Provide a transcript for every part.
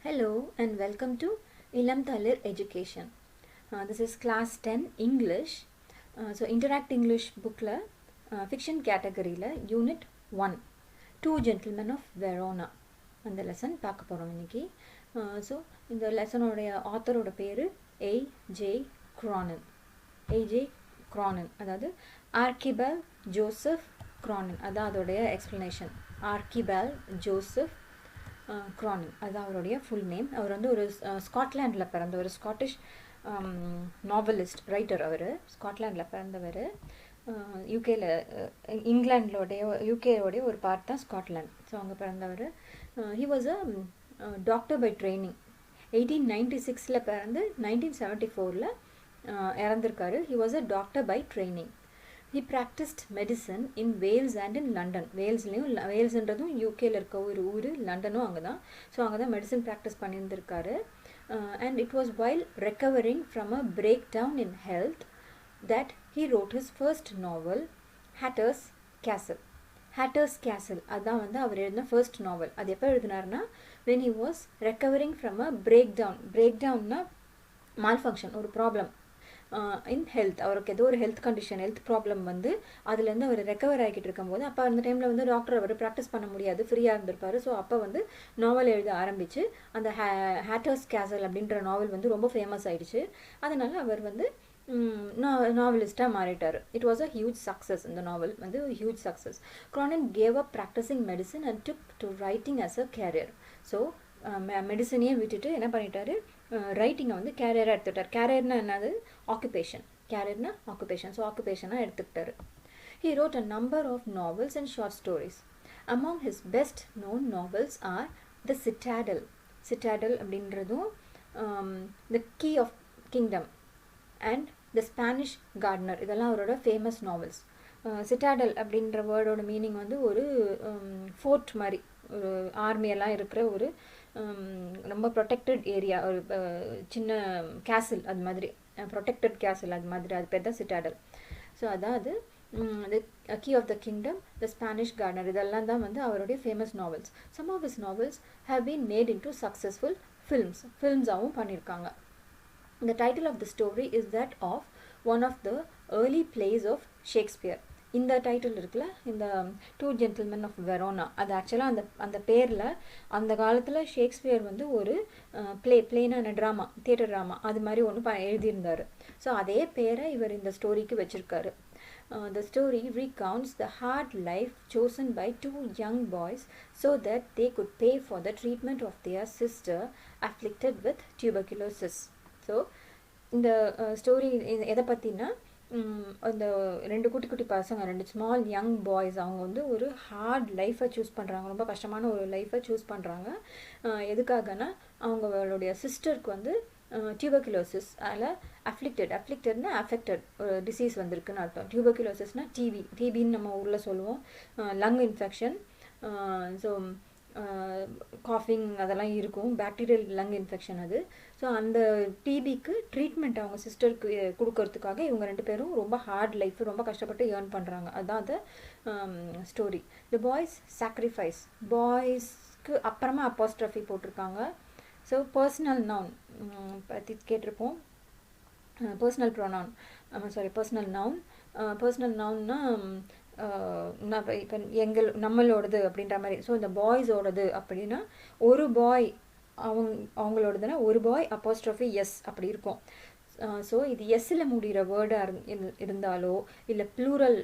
Hello and welcome to Ilam Thalir Education. This is class 10 English. So Interact English book la fiction category la unit 1 Two Gentlemen of Verona அந்த lesson பார்க்க போறோம் இன்னைக்கு. So இந்த lesson உடைய author ஓட பேரு A.J. Cronin. A.J. Cronin அதாவது Archibald Joseph Cronin அதான் அதோடைய explanation. Archibald Joseph Cronin அது அவருடைய ஃபுல் நேம். அவர் வந்து ஒரு ஸ்காட்லாண்டில் பிறந்த ஒரு ஸ்காட்டிஷ் நாவலிஸ்ட் ரைட்டர். அவர் ஸ்காட்லாண்டில் பிறந்தவர். யூகேல இங்கிலாண்டோடைய யூகேயோடைய ஒரு பார்ட் தான் ஸ்காட்லாண்ட். ஸோ அங்கே பிறந்தவர். He was a doctor by training. 1896 பிறந்து 1974 இறந்திருக்காரு. He was a doctor by training. He practiced medicine in Wales and in London. வேல்ஸ்ன்றதும் யூகேல இருக்க ஒரு ஊர், லண்டனும் அங்கே தான். ஸோ அங்கே தான் மெடிசன் ப்ராக்டிஸ் பண்ணியிருந்திருக்காரு. And it was while recovering from a breakdown in health that he wrote his first novel, Hatter's Castle. Hatter's Castle அதான் வந்து அவர் எழுதின ஃபர்ஸ்ட் நாவல். அது எப்போ எழுதினார்னா when he was recovering from a breakdown. breakdownனா malfunction, ஒரு problem in health. அவருக்கு ஏதோ ஒரு health condition, health problem வந்து அதுலேருந்து அவர் ரெக்கவர் ஆகிட்டு இருக்கும்போது, அப்போ அந்த டைமில் வந்து டாக்டர் அவர் ப்ராக்டிஸ் பண்ண முடியாது, ஃப்ரீயாக இருந்திருப்பார். ஸோ அப்போ வந்து நாவல் எழுத ஆரம்பித்து அந்த ஹேட்டர்ஸ் கேசல் அப்படின்ற நாவல் வந்து ரொம்ப ஃபேமஸ் ஆகிடுச்சு. அதனால் அவர் வந்து நாவலிஸ்டாக மாறிட்டார். It was a huge success. இந்த நாவல் வந்து huge success. Cronin gave up practicing medicine and took to writing as a career. So மெடிசனையே விட்டுட்டு என்ன பண்ணிட்டாரு, ரைட்டிங்கை வந்து கேரியராக எடுத்துக்கிட்டார். கேரியர்னா என்னது, ஆக்குபேஷன். கேரியர்னா ஆக்குபேஷன். ஸோ ஆக்குபேஷனாக எடுத்துக்கிட்டாரு. He wrote a number of novels and short stories. Among his best known novels are The Citadel. Citadel அப்படின்றதும் The Key of Kingdom and The Spanish Gardener. இதெல்லாம் அவரோட ஃபேமஸ் நாவல்ஸ். சிட்டாடல் அப்படின்ற வேர்டோட meaning வந்து ஒரு fort மாதிரி, ஒரு ஆர்மியெல்லாம் இருக்கிற ஒரு ரொம்ப ப்ரொடெக்டட் ஏரியா, ஒரு சின்ன கேசில், அது மாதிரி ப்ரொடெக்டட் கேசில், அது மாதிரி, அது பேர் தான் சிட்டாடல். ஸோ அதாவது the key of the kingdom, the Spanish gardener, இதெல்லாம் தான் வந்து அவருடைய famous novels. Some of his novels have been made into successful ஃபில்ம்ஸாகவும் பண்ணியிருக்காங்க. The title of the story is that of one of the early plays of Shakespeare. இந்த title இருக்குல்ல, இந்த two gentlemen of Verona, அது ஆக்சுவலாக அந்த பேரில் அந்த காலத்தில் ஷேக்ஸ்பியர் வந்து ஒரு பிளேனான ட்ராமா, தியேட்டர் ட்ராமா அது மாதிரி ஒன்று எழுதியிருந்தார். ஸோ அதே பேரை இவர் இந்த ஸ்டோரிக்கு வச்சுருக்காரு. The story recounts the hard life chosen by two young boys so that they could pay for the treatment of their sister afflicted with tuberculosis. So இந்த ஸ்டோரி எதை பற்றினா, அந்த ரெண்டு குட்டி குட்டி பசங்க, ரெண்டு ஸ்மால் யங் பாய்ஸ், அவங்க வந்து ஒரு ஹார்ட் லைஃப்பை சூஸ் பண்ணுறாங்க, ரொம்ப கஷ்டமான ஒரு லைஃப்பை சூஸ் பண்ணுறாங்க. எதுக்காகனா அவங்களுடைய சிஸ்டருக்கு வந்து டியூபர்குலோசிஸ் அதில் அஃப்ளிக்டட்னா அஃபெக்டட் ஒரு டிசீஸ் வந்திருக்குன்னு அர்த்தம். டியூபர்குலோசிஸ்னால் டிபின்னு நம்ம ஊரில் சொல்லுவோம், லங் இன்ஃபெக்ஷன். ஸோ காஃபிங் அதெல்லாம் இருக்கும், பாக்டீரியல் லங் இன்ஃபெக்ஷன் அது. ஸோ அந்த டிபிக்கு ட்ரீட்மெண்ட் அவங்க சிஸ்டருக்கு கொடுக்கறதுக்காக இவங்க ரெண்டு பேரும் ரொம்ப ஹார்ட் லைஃப், ரொம்ப கஷ்டப்பட்டு ஏர்ன் பண்ணுறாங்க. அதுதான் அந்த ஸ்டோரி. த பாய்ஸ் சாக்ரிஃபைஸ், பாய்ஸ்க்கு அப்புறமா அப்போஸ்ட்ரஃபி போட்டிருக்காங்க. ஸோ பர்சனல் நவுன் பற்றி கேட்டிருப்போம். Personal pronoun, personal noun. Personal நவுன்னா இப்போ நம்மளோடது அப்படின்ற மாதிரி. ஸோ இந்த பாய்ஸோடது அப்படின்னா ஒரு பாய் அவங்களோடதுன்னா ஒரு பாய் அப்போஸ்ட்ரோஃபி எஸ் அப்படி இருக்கும். ஸோ இது எஸ்ஸில் முடிகிற வேர்டாக இருந்தாலோ இல்லை ப்ளூரல்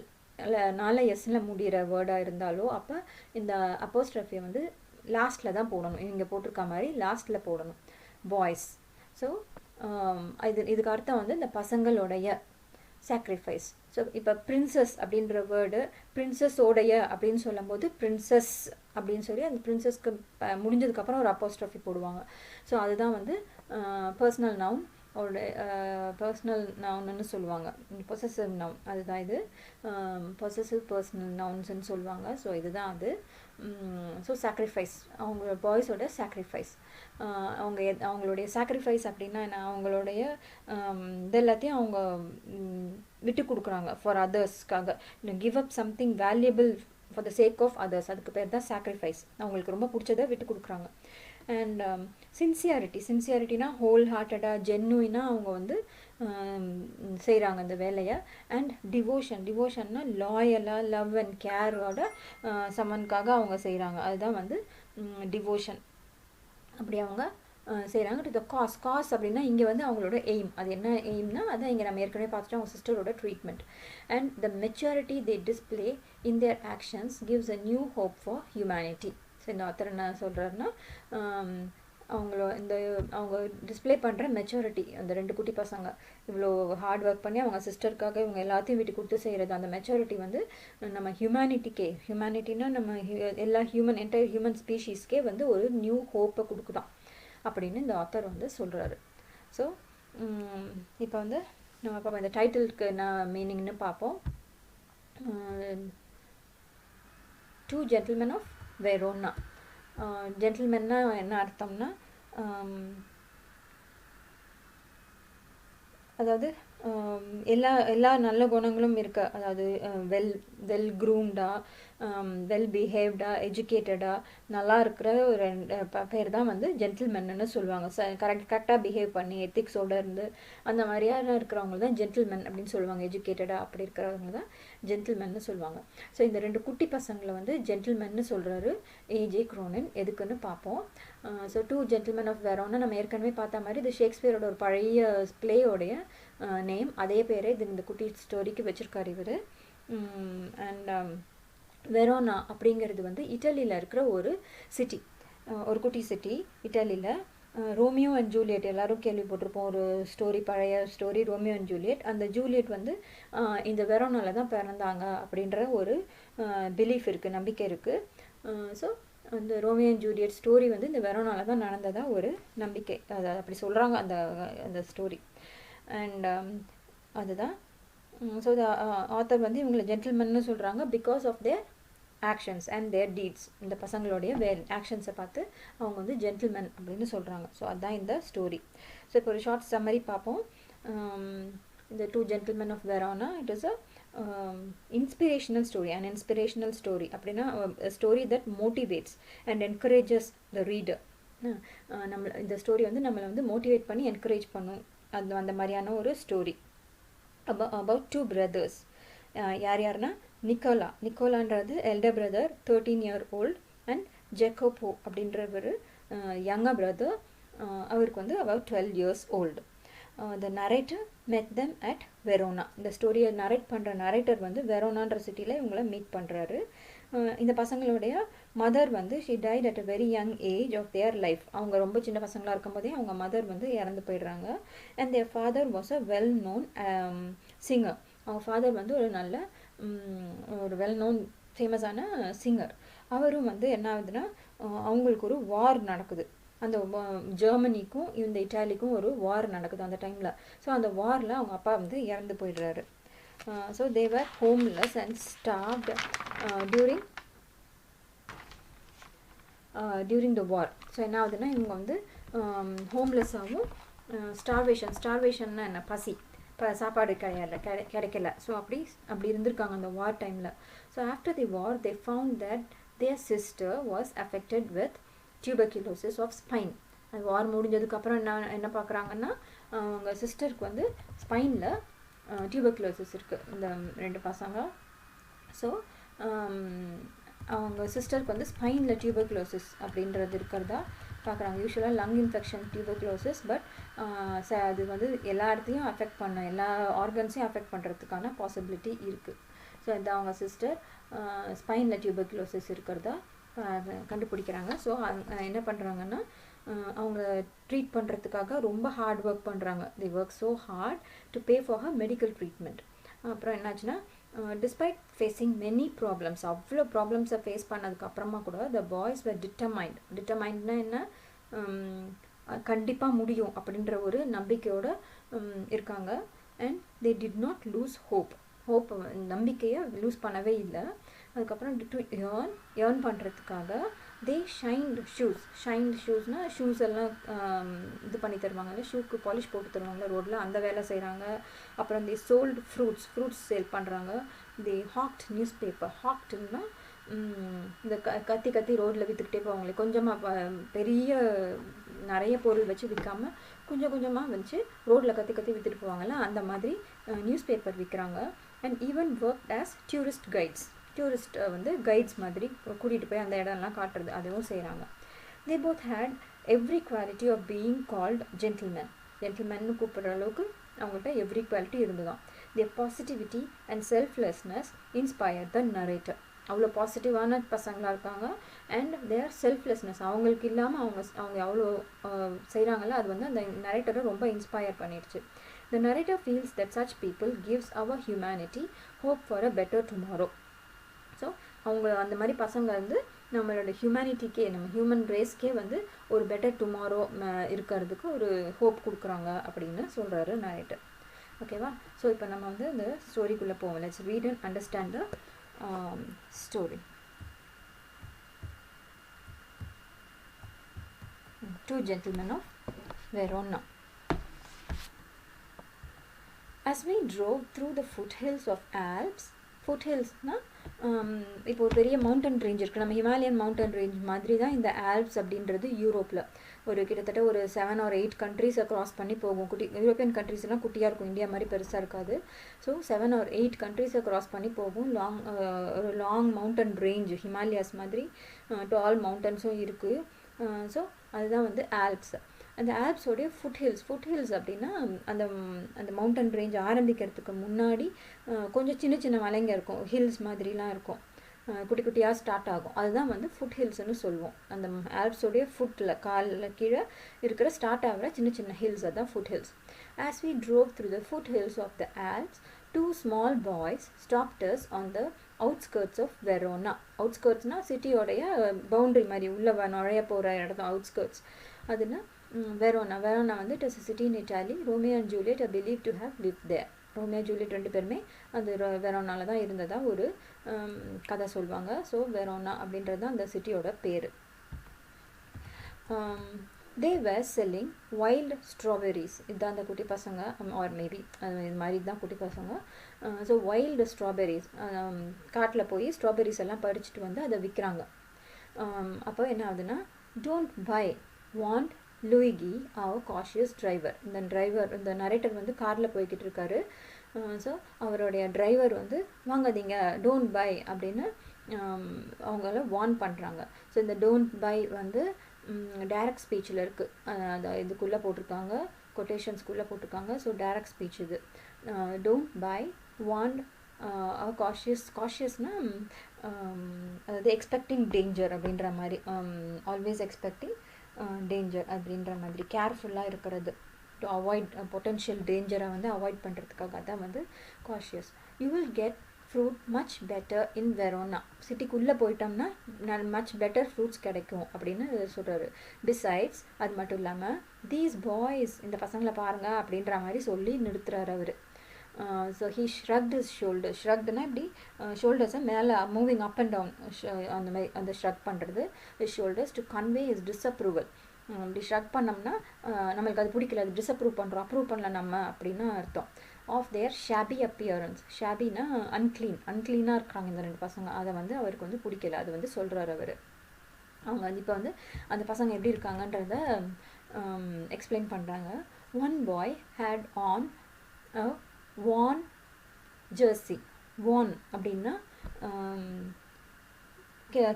எஸ்ஸில் முடிகிற வேர்டாக இருந்தாலோ அப்போ இந்த அப்போஸ்ட்ரோஃபியை வந்து லாஸ்ட்டில் தான் போடணும். இங்கே போட்டிருக்க மாதிரி லாஸ்ட்டில் போடணும், பாய்ஸ். ஸோ இதுக்கு அர்த்தம் வந்து இந்த பசங்களோடைய சாக்ரிஃபைஸ். ஸோ இப்போ பிரின்சஸ் அப்படின்ற வேர்டு பிரின்சஸோடைய அப்படின்னு சொல்லும்போது பிரின்சஸ் அப்படின்னு சொல்லி அந்த பிரின்சஸ்க்கு முடிஞ்சதுக்கப்புறம் ஒரு அப்போஸ்ட்ரோஃபி போடுவாங்க. ஸோ அதுதான் வந்து பர்சனல் நவுன், பர்சனல் நவுன்னு சொல்லுவாங்க. பொசசிவ் நவுன் அதுதான் இது, பொசசிவ் பர்சனல் நவுன்ஸ்ன்னு சொல்லுவாங்க. ஸோ இதுதான் அது. ஸோ சாக்ரிஃபைஸ், அவங்க பாய்ஸோட சாக்ரிஃபைஸ், அவங்களுடைய சாக்ரிஃபைஸ் அப்படின்னா என்ன, அவங்களுடைய இது எல்லாத்தையும் அவங்க விட்டு கொடுக்குறாங்க ஃபார் அதர்ஸ்க்காக. Give up something valuable for the sake of others, அதுக்கு பேர் தான் சாக்ரிஃபைஸ். அவங்களுக்கு ரொம்ப பிடிச்சதை விட்டு கொடுக்குறாங்க. அண்ட் சின்சியாரிட்டினா ஹோல் ஹார்ட்டடாக ஜென்னுயினாக அவங்க வந்து செய்கிறாங்க அந்த வேலையை. அண்ட் டிவோஷன்னா லாயலாக லவ் அண்ட் கேரோட சம்மனுக்காக அவங்க செய்கிறாங்க. அதுதான் வந்து டிவோஷன். அப்படி அவங்க செய்கிறாங்க. டு த காஸ் அப்படின்னா இங்கே வந்து அவங்களோட எய்ம். அது என்ன எய்ம்னா அதான் இங்கே நம்ம ஏற்கனவே பார்த்துட்டோம் அவங்க சிஸ்டரோட treatment. And the maturity they display in their actions gives a new hope for humanity. So இந்த ஆத்தர் என்ன சொல்கிறாருன்னா அவங்க டிஸ்பிளே பண்ணுற மெச்சூரிட்டி, அந்த 2 குட்டி பசங்க இவ்வளோ ஹார்ட் ஒர்க் பண்ணி அவங்க சிஸ்டருக்காக இவங்க எல்லாத்தையும் விட்டு கொடுத்து செய்கிறது, அந்த மெச்சூரிட்டி வந்து நம்ம ஹியூமனிட்டினா நம்ம எல்லா என்டையர் ஹியூமன் ஸ்பீஷீஸ்க்கே வந்து ஒரு நியூ ஹோப்பை கொடுக்குதான் அப்படின்னு இந்த ஆத்தர் வந்து சொல்கிறாரு. ஸோ இப்போ வந்து நம்ம பார்ப்போம் இந்த டைட்டிலுக்கு என்ன மீனிங்னு பார்ப்போம். 2 Gentlemen of Verona. ஜென்டில்மென்னா என்ன அர்த்தம்னா அதாவது எல்லா நல்ல குணங்களும் இருக்க, அதாவது வெல் க்ரூம்டாக, வெல் பிஹேவ்டாக, எஜுகேட்டடாக நல்லா இருக்கிற ஒரு பேர் தான் வந்து ஜென்டில்மென்னு சொல்லுவாங்க. கரெக்டாக பிஹேவ் பண்ணி எத்திக்ஸோடு இருந்து அந்த மாதிரியான இருக்கிறவங்க தான் ஜென்டில்மென் அப்படின்னு சொல்லுவாங்க. எஜுகேட்டடாக அப்படி இருக்கிறவங்க தான் ஜென்டில்மென்னு சொல்லுவாங்க. ஸோ இந்த 2 குட்டி பசங்களை வந்து ஜென்டில்மென்னு சொல்கிறாரு ஏஜே க்ரோனின். எதுக்குன்னு பார்ப்போம். ஸோ 2 Gentlemen of Verona நம்ம ஏற்கனவே பார்த்த மாதிரி இது ஷேக்ஸ்பியரோட ஒரு பழைய பிளேயோடைய நேம். அதே பேரே இது இந்த குட்டி ஸ்டோரிக்கு வச்சுருக்காரு இவர். அண்ட் வெரோனா அப்படிங்கிறது வந்து இட்டலியில் இருக்கிற ஒரு சிட்டி, ஒரு குட்டி சிட்டி இட்டலியில். ரோமியோ அண்ட் ஜூலியட் எல்லாரும் கேள்விப்பட்டிருப்போம். ஒரு ஸ்டோரி, பழைய ஸ்டோரி ரோமியோ அண்ட் ஜூலியட். அந்த ஜூலியட் வந்து இந்த வெரோனாவில் தான் பிறந்தாங்க அப்படின்ற ஒரு பிலீஃப் இருக்குது, நம்பிக்கை இருக்குது. ஸோ அந்த ரோமியோ அண்ட் ஜூலியட் ஸ்டோரி வந்து இந்த வெரோனாவில் தான் நடந்ததாக ஒரு நம்பிக்கை, அது அப்படி சொல்கிறாங்க அந்த ஸ்டோரி. அண்ட் அதுதான். ஸோ த ஆத்தர் வந்து இவங்களை ஜென்டில்மென்னு சொல்கிறாங்க because of their actions and their deeds. இந்த பசங்களுடைய ஆக்ஷன்ஸை பார்த்து அவங்க வந்து ஜென்டில்மென் அப்படின்னு சொல்கிறாங்க. ஸோ அதுதான் இந்த ஸ்டோரி. ஸோ இப்போ ஒரு ஷார்ட் சம்மரி பார்ப்போம். இந்த 2 Gentlemen of Verona, it is a inspirational story, an inspirational story அப்படின்னா a story that motivates and encourages the reader. நம்ம இந்த ஸ்டோரி வந்து நம்மளை வந்து மோட்டிவேட் பண்ணி என்கரேஜ் பண்ணும், அந்த மாதிரியான ஒரு ஸ்டோரி. about 2 brothers. யாருன்னா நிக்கோலான்றது எல்டர் பிரதர் 13-year-old அண்ட் ஜெக்கோபோ அப்படின்றவர் யங்கர் பிரதர். அவருக்கு வந்து about 12 years old. The narrator met them at Verona. இந்த ஸ்டோரியை நரேட் பண்ணுற நரேட்டர் வந்து வெரோனான்ற சிட்டியில் இவங்கள மீட் பண்ணுறாரு. இந்த பசங்களுடைய மதர் வந்து she died at a very young age of their life. அவங்க ரொம்ப சின்ன பசங்களாக இருக்கும்போதே அவங்க மதர் வந்து இறந்து போயிடுறாங்க. and their father was a well known singer. அவங்க ஃபாதர் வந்து ஒரு வெல் நோன் ஃபேமஸான சிங்கர். அவரும் வந்து என்ன ஆகுதுன்னா அவங்களுக்கு ஒரு வார் நடக்குது. அந்த ஜெர்மனிக்கும் இந்த இட்டாலிக்கும் ஒரு வார் நடக்குது அந்த டைமில். ஸோ அந்த வாரில் அவங்க அப்பா வந்து இறந்து போயிடுறாரு. So they were homeless and starved during the war. So என்ன ஆகுதுன்னா இவங்க வந்து ஹோம்லெஸ்ஸாகவும் ஸ்டார்வேஷன்னா என்ன, பசி, சாப்பாடு கிடைக்கல. ஸோ அப்படி இருந்திருக்காங்க அந்த வார் டைமில். So after the war they found that their sister was affected with tuberculosis of spine. அது வார் முடிஞ்சதுக்கப்புறம் என்ன பார்க்குறாங்கன்னா அவங்க சிஸ்டருக்கு வந்து ஸ்பைனில் டியூபர்குலோசிஸ் இருக்குது இந்த 2 பசங்க. ஸோ அவங்க சிஸ்டருக்கு வந்து ஸ்பைனில் டியூபர்குலோசிஸ் அப்படின்றது இருக்கிறதா பார்க்குறாங்க. யூஸ்வலாக லங் இன்ஃபெக்ஷன் டியூபர்குலோசிஸ், பட் அது வந்து எல்லா இடத்தையும் அஃபெக்ட் பண்ண, எல்லா ஆர்கன்ஸையும் அஃபெக்ட் பண்ணுறதுக்கான பாசிபிலிட்டி இருக்குது. ஸோ இந்த அவங்க சிஸ்டர் ஸ்பைனில் டியூபர்குலோசிஸ் இருக்கிறதா கண்டுபிடிக்கிறாங்க. ஸோ என்ன பண்ணுறாங்கன்னா அவங்க ட்ரீட் பண்ணுறதுக்காக ரொம்ப ஹார்ட் ஒர்க் பண்ணுறாங்க. The work so hard to pay for her medical treatment. அப்புறம் என்னாச்சுன்னா டிஸ்பைட் ஃபேஸிங் மெனி ப்ராப்ளம்ஸ், அவ்வளோ ப்ராப்ளம்ஸை ஃபேஸ் பண்ணதுக்கப்புறமா கூட த பாய்ஸ் வர் டிட்டர்மைண்ட்னா என்ன, கண்டிப்பாக முடியும் அப்படின்ற ஒரு நம்பிக்கையோடு இருக்காங்க. And they did not loose hope, நம்பிக்கையை லூஸ் பண்ணவே இல்லை. அதுக்கப்புறம் டு ஏர்ன் பண்ணுறதுக்காக தே ஷைன்டு ஷூஸ்னால் ஷூஸ் எல்லாம் இது பண்ணி தருவாங்கல்ல, ஷூக்கு பாலிஷ் போட்டு தருவாங்கள்ல ரோட்டில், அந்த வேலை செய்கிறாங்க. அப்புறம் தி சோல்டு ஃப்ரூட்ஸ் சேல் பண்ணுறாங்க. தி ஹாக்ட் நியூஸ் பேப்பர், ஹாக்ட்னா இந்த கத்தி கத்தி ரோட்டில் விற்றுக்கிட்டே போவாங்களே, கொஞ்சமாக பெரிய நிறைய பொருள் வச்சு விற்காமல் கொஞ்சம் கொஞ்சமாக வச்சு ரோட்டில் கத்தி கத்தி விற்றுட்டு போவாங்கள்ல, அந்த மாதிரி நியூஸ் பேப்பர் விற்கிறாங்க. And even work as tourist guides, டூரிஸ்ட்டை வந்து கைட்ஸ் மாதிரி கூட்டிகிட்டு போய் அந்த இடம்லாம் காட்டுறது, அதுவும் செய்கிறாங்க. They both had every quality of being called gentlemen. ஜென்டில்மேன்னு கூப்பிடுற அளவுக்கு அவங்கள்ட்ட எவ்ரி குவாலிட்டி இருந்துதான். Their positivity and selflessness inspired the narrator. அவ்வளோ பாசிட்டிவான பசங்களாக இருக்காங்க. அண்ட் தேர் செல்ஃப்லெஸ்னஸ், அவங்களுக்கு இல்லாமல் அவங்க அவ்வளோ செய்கிறாங்களோ, அது வந்து அந்த நரேட்டரை ரொம்ப இன்ஸ்பயர் பண்ணிடுச்சு. The narrator feels that such people gives our humanity hope for a better tomorrow. So அவங்க அந்த மாதிரி பசங்க வந்து நம்மளோட ஹியூமனிட்டிக்கே, நம்ம ஹியூமன் ரேஸ்க்கே வந்து ஒரு பெட்டர் டுமாரோ இருக்கிறதுக்கு ஒரு ஹோப் கொடுக்குறாங்க அப்படின்னு சொல்கிறாரு நரேட்டர். ஓகேவா? ஸோ இப்போ நம்ம வந்து இந்த ஸ்டோரிக்குள்ளே போவோம். Let's read and understand the story. Two gentlemen of Verona. As we drove through the foothills of Alps, ஃபுட்ஹில்ஸ்னால் இப்போ ஒரு பெரிய மவுண்டன் ரேஞ்ச் இருக்குது, நம்ம ஹிமாலயன் மவுண்டன் ரேஞ்ச் மாதிரி தான் இந்த ஆல்ப்ஸ் அப்படின்றது. யூரோப்பில் ஒரு கிட்டத்தட்ட ஒரு 7 or 8 கண்ட்ரீஸை க்ராஸ் பண்ணி போகும். யூரோப்பியன் கண்ட்ரீஸ்லாம் குட்டியாக இருக்கும், இந்தியா மாதிரி பெருசாக இருக்காது. ஸோ 7 or 8 கண்ட்ரீஸை க்ராஸ் பண்ணி போகும். ஒரு லாங் மவுண்டன் ரேஞ்ச், ஹிமாலயாஸ் மாதிரி டால் மவுண்டன்ஸும் இருக்குது. ஸோ அதுதான் வந்து ஆல்ப்ஸ். அந்த ஆல்ப்ஸோடைய ஃபுட்ஹில்ஸ் அப்படின்னா அந்த அந்த மவுண்டன் ரேஞ்ச் ஆரம்பிக்கிறதுக்கு முன்னாடி கொஞ்சம் சின்ன சின்ன மலைங்க இருக்கும், ஹில்ஸ் மாதிரிலாம் இருக்கும், குட்டி குட்டியாக ஸ்டார்ட் ஆகும். அதுதான் வந்து ஃபுட்ஹில்ஸ்னு சொல்லுவோம். அந்த ஆல்ப்ஸோடைய ஃபுட்டில் காலில் கீழே இருக்கிற ஸ்டார்ட் ஆகிற சின்ன சின்ன ஹில்ஸ், அதுதான் ஃபுட்ஹில்ஸ். As we drove through the foothills of the Alps, two small boys stopped us on the outskirts of Verona. Outskirtsனா சிட்டியோடைய பவுண்டரி மாதிரி உள்ள நுழைய போகிற இடம் அவுட்ஸ்கர்ட்ஸ். அதுனா வெரோனா வந்து it is a city in Italy. Romeo and Juliet are believed to have lived there. Romeo Juliet 2 பேருமே அந்த வெரோனால தான் இருந்ததா ஒரு கதை சொல்லுவாங்க. ஸோ வெரோனா அப்படின்றது தான் அந்த சிட்டியோட பேர். They were selling wild strawberries. இதுதான் அந்த குட்டி பசங்க, ஆர் மேபி இது மாதிரி தான் குட்டி பசங்க. ஸோ வைல்டு ஸ்ட்ராபெரிஸ், காட்டில் போய் ஸ்ட்ராபெரிஸ் எல்லாம் பறிச்சுட்டு வந்து அதை விற்கிறாங்க. அப்போ என்ன ஆகுதுன்னா, don't buy want Luigi our cautious driver. இந்த நரேட்டர் வந்து காரில் போய்கிட்டு இருக்காரு. ஸோ அவருடைய டிரைவர் வந்து வாங்காதீங்க, டோன்ட் பை அப்படின்னு அவங்கள வார்ன் பண்ணுறாங்க. ஸோ இந்த டோன்ட் பை வந்து டைரக்ட் ஸ்பீச்சில் இருக்குது, அதை இதுக்குள்ளே போட்டிருக்காங்க, கொட்டேஷன்ஸ்குள்ளே போட்டிருக்காங்க. ஸோ டைரக்ட் ஸ்பீச் இது. டோன்ட் பை வாண்ட் காஷியஸ்னால் அதாவது எக்ஸ்பெக்டிங் டேஞ்சர் அப்படின்ற மாதிரி, ஆல்வேஸ் எக்ஸ்பெக்டிங் டேஞ்சர் அப்படின்ற மாதிரி, கேர்ஃபுல்லாக இருக்கிறது, டு அவாய்ட் பொட்டென்ஷியல் டேஞ்சரை வந்து அவாய்ட் பண்ணுறதுக்காக தான் வந்து cautious. You will get fruit much better in Verona. சிட்டிக்குள்ளே போயிட்டோம்னா மச் பெட்டர் ஃப்ரூட்ஸ் கிடைக்கும் அப்படின்னு சொல்கிறாரு. பிசைட்ஸ், அது மட்டும் இல்லாமல் தீஸ் பாய்ஸ், இந்த பசங்களை பாருங்கள் அப்படின்ற மாதிரி சொல்லி நிறுத்துறாரு அவர். So he shrugged his shoulder. ஷ்ரக்டுனா இப்படி ஷோல்டர்ஸை மேலே மூவிங் அப் அண்ட் டவுன், அந்த மாதிரி அந்த ஷ்ரக் பண்ணுறது. His shoulders to convey his disapproval. இப்படி ஷ்ரக் பண்ணோம்னா நம்மளுக்கு அது பிடிக்கல, அது டிஸ்அப்ரூவ் பண்ணுறோம், அப்ரூவ் பண்ணல நம்ம அப்படின்னு அர்த்தம். Of their shabby appearance. ஷாபினா அன்க்ளீனாக இருக்கிறாங்க இந்த 2 பசங்க, அதை வந்து அவருக்கு வந்து பிடிக்கல, அது வந்து சொல்கிறார் அவர். அவங்க வந்து இப்போ வந்து அந்த பசங்க எப்படி இருக்காங்கன்றத எக்ஸ்பிளைன் பண்ணுறாங்க. One boy had on worn jersey. Worn அப்படின்னா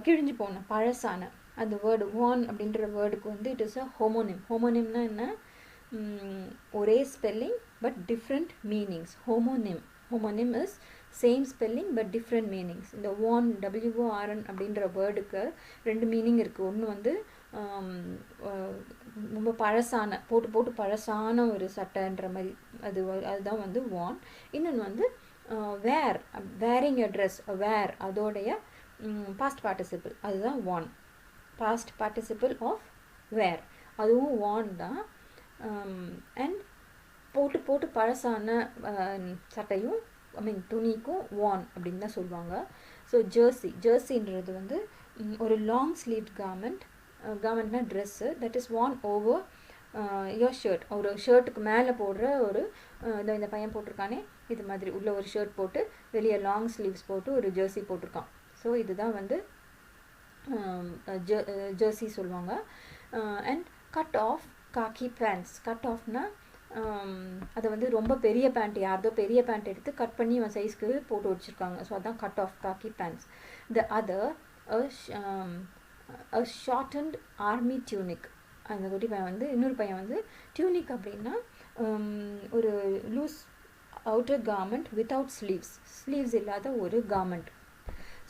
கிழிஞ்சு போன, பழசான. அந்த வேர்டு வான் அப்படின்ற வேர்டுக்கு வந்து இட் இஸ் அ ஹோமோனிம். ஹோமோனிம்னா என்ன? ஒரே spelling but different meanings. Homonym is same spelling but different meanings. இந்த வான், WORN அப்படின்ற வேர்டுக்கு 2 மீனிங் இருக்குது. ஒன்று வந்து ரொம்ப பழசான, போட்டு பழசான ஒரு சட்டைன்ற மாதிரி, அதுதான் வந்து வான். இன்னொன்று வந்து வேரிங் எ ட்ரெஸ், வேர், அதோடைய பாஸ்ட் பார்ட்டிசிபிள், அதுதான் வான். பாஸ்ட் பார்ட்டிசிபிள் ஆஃப் வேர், அதுவும் வான் தான். அண்ட் போட்டு பழசான சட்டையும், துணிக்கும் வான் அப்படின்னு தான் சொல்லுவாங்க. ஸோ ஜெர்சின்றது வந்து ஒரு லாங் ஸ்லீவ் கார்மெண்ட்னா dress, that is worn over your shirt. ஒரு ஷர்ட்டுக்கு மேலே போடுற ஒரு இந்த பையன் போட்டிருக்கானே இது மாதிரி உள்ள ஒரு ஷர்ட் போட்டு வெளியே லாங் ஸ்லீவ்ஸ் போட்டு ஒரு ஜெர்சி போட்டிருக்கான். ஸோ ஸோ இதுதான் வந்து ஜெர்சி சொல்லுவாங்க. And cut off khaki pants. Cut ஆஃப்னா அதை வந்து ரொம்ப பெரிய பேண்ட், யாரதோ பெரிய பேண்ட் எடுத்து கட் பண்ணி அவன் சைஸ்க்கு போட்டு வச்சுருக்காங்க. ஸோ அதான் cut off khaki pants. The other a shortened army tunic. அந்த குட்டி பையன் வந்து, இன்னொரு பையன் வந்து டியூனிக் அப்படின்னா ஒரு loose outer garment without sleeves இல்லாத ஒரு கார்மெண்ட்.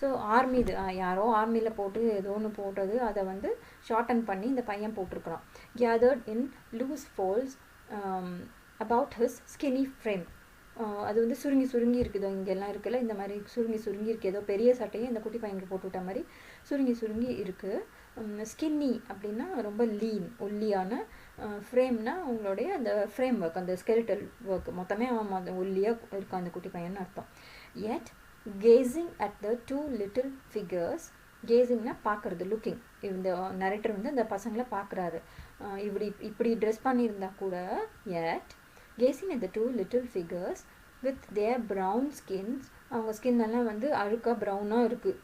ஸோ ஆர்மி, இது யாரோ ஆர்மியில் போட்டு ஏதோ ஒன்று போட்டது, அதை வந்து ஷார்டன் பண்ணி இந்த பையன் போட்டிருக்கிறான். Gathered in loose folds about his skinny frame. அது வந்து சுருங்கி இருக்குதோ இங்கெல்லாம் இருக்குல்ல, இந்த மாதிரி சுருங்கி இருக்கு. ஏதோ பெரிய சட்டையை இந்த குட்டி பையனுக்கு போட்டு விட்ட மாதிரி சுருங்கி இருக்குது. ஸ்கின்னி அப்படின்னா ரொம்ப லீன், ஒல்லியான. ஃப்ரேம்னா அவங்களுடைய அந்த ஃப்ரேம் ஒர்க், அந்த ஸ்கெலிட்டல் ஒர்க் மொத்தமே அவன் ஒல்லியாக இருக்கான் அந்த குட்டி பையன்னு அர்த்தம். yet gazing at the two little figures. கேசிங்னா பார்க்குறது, லுக்கிங். இந்த நரேட்டர் வந்து அந்த பசங்களை பார்க்குறாரு. இப்படி ட்ரெஸ் பண்ணியிருந்தா கூட yet gazing at the two little figures with their brown skins. அவங்க ஸ்கின் எல்லாம் வந்து அழுக்காக ப்ரௌனாக இருக்குது.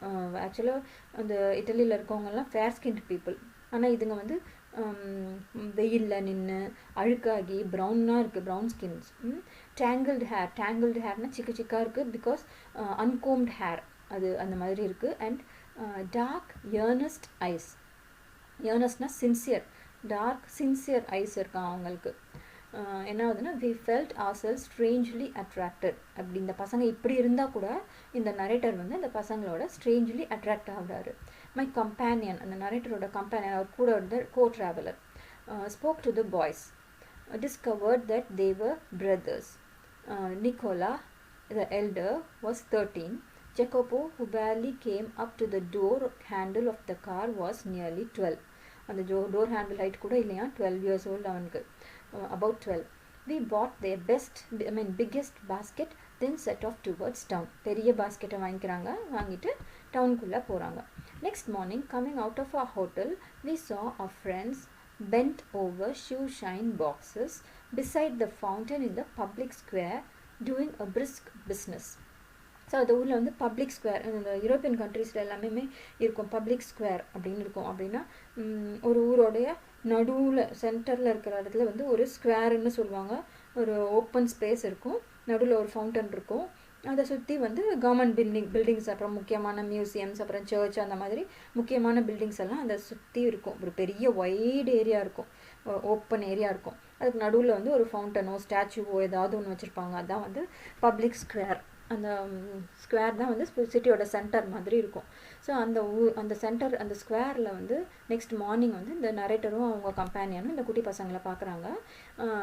ஆக்சுவலாக அந்த இட்டலியில் இருக்கவங்கெல்லாம் ஃபேர் ஸ்கின் பீப்புள். ஆனால் இதுங்க வந்து வெயிலில் நின்று அழுக்காகி ப்ரௌனாக இருக்குது, ப்ரௌன் ஸ்கின்ஸ். டேங்கிள்டு ஹேர்னா சிக்காக இருக்குது, பிகாஸ் அன்கோம்டு ஹேர் அது அந்த மாதிரி இருக்குது. And dark earnest eyes. ஏர்னஸ்ட்னா சின்சியர், டார்க் சின்சியர் ஐஸ் இருக்கான் அவங்களுக்கு. என்ன ஆகுதுன்னா we felt ourselves strangely attracted. அப்படி இந்த பசங்க இப்படி இருந்தால் கூட இந்த நரேட்டர் வந்து இந்த பசங்களோட strangely attract ஆகுறாரு. மை கம்பேனியன், அந்த நரேட்டரோட கம்பேனியன், அவர் கூட இருந்த co-traveler, spoke to the boys, discovered that they were brothers. Nicola, the elder, was 13. Jacopo, who barely came up to the door handle of the car, was nearly 12. அந்த door handle height கூட இல்லையா, 12 years old அவனுக்கு. About 12. We bought their biggest basket, then set off towards town. பெரிய பாஸ்கெட்டை வாங்கிட்டு டவுனுக்குள்ளே போகிறாங்க. Next morning, coming out of our hotel, we saw our friends bent over shoe shine boxes beside the fountain in the public square, doing a brisk business. So அந்த ஊரில் வந்து public square, இந்த European கண்ட்ரீஸில் எல்லாமே இருக்கும் public square அப்படின்னு இருக்கும். அப்படின்னா ஒரு ஊரோடைய நடுவில் சென்டரில் இருக்கிற இடத்துல வந்து ஒரு ஸ்கொயர்னு சொல்லுவாங்க. ஒரு ஓப்பன் ஸ்பேஸ் இருக்கும், நடுவில் ஒரு ஃபவுண்டன் இருக்கும். அதை சுற்றி வந்து கவர்மெண்ட் பில்டிங்ஸ், அப்புறம் முக்கியமான மியூசியம்ஸ், அப்புறம் சர்ச், அந்த மாதிரி முக்கியமான பில்டிங்ஸ் எல்லாம் அதை சுற்றி இருக்கும். ஒரு பெரிய வைடு ஏரியா இருக்கும், ஓப்பன் ஏரியா இருக்கும். அதுக்கு நடுவில் வந்து ஒரு ஃபவுண்டனோ ஸ்டாச்சுவோ ஏதாவது ஒன்று வச்சுருப்பாங்க. அதுதான் வந்து பப்ளிக் ஸ்கொயர். அந்த ஸ்கொயர் தான் வந்து சிட்டியோட சென்டர் மாதிரி இருக்கும். ஸோ அந்த சென்டர், அந்த ஸ்கொயரில் வந்து நெக்ஸ்ட் மார்னிங் வந்து இந்த நரேட்டரும் அவங்க கம்பேனியனும் இந்த குட்டி பசங்களை பார்க்குறாங்க.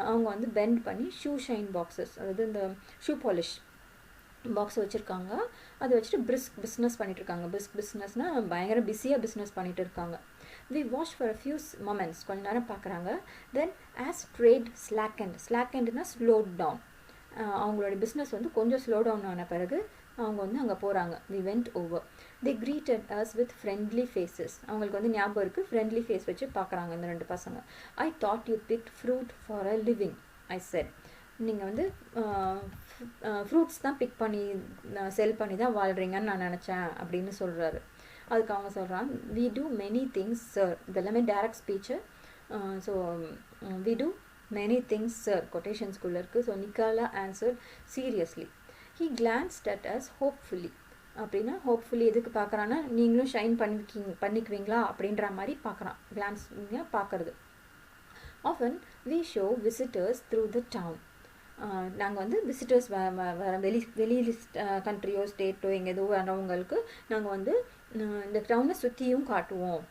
அவங்க வந்து பெண்ட் பண்ணி ஷூ ஷைன் பாக்ஸஸ், அதாவது இந்த ஷூ பாலிஷ் பாக்ஸ் வச்சுருக்காங்க. அதை வச்சுட்டு பிரிஸ்க் பிஸ்னஸ் பண்ணிகிட்ருக்காங்க. பிஸ்னஸ்னால் பயங்கர பிஸியாக பிஸ்னஸ் பண்ணிகிட்டு இருக்காங்க. We watched for a few moments, கொஞ்ச நேரம் பார்க்குறாங்க. Then as trade slackenedனா slowed down. அவங்களோட பிஸ்னஸ் வந்து கொஞ்சம் ஸ்லோ டவுன் ஆன பிறகு அவங்க வந்து அங்கே போகிறாங்க. we went over. They greeted us with friendly faces. அவங்களுக்கு வந்து ஞாபகம் இருக்குது, ஃப்ரெண்ட்லி ஃபேஸ் வச்சு பார்க்குறாங்க இந்த ரெண்டு பசங்க. I thought you picked fruit for a living, I said. நீங்கள் வந்து ஃப்ரூட்ஸ் தான் பிக் பண்ணி செல் பண்ணி தான் வாழ்கிறீங்கன்னு நான் நினச்சேன் அப்படின்னு சொல்கிறாரு. அதுக்கு அவங்க சொல்கிறாங்க, we do many things sir. இதெல்லாமே direct speech. So we do many things sir, quotation குள்ள இருக்குது. So Nicola answer seriously. he glanced at us hopefully. அப்படின்னா ஹோப்ஃபுல்லி எதுக்கு பார்க்குறான்னா, நீங்களும் ஷைன் பண்ணிக்குவீங்களா அப்படின்ற மாதிரி பார்க்குறான். கிளான்ஸ் பார்க்குறது. often we show visitors through the town. நாங்கள் வந்து விசிட்டர்ஸ் வெளி கண்ட்ரியோ ஸ்டேட்டோ எங்கே எதுவும் வரவங்களுக்கு நாங்கள் வந்து இந்த டவுனை சுற்றியும் காட்டுவோம்.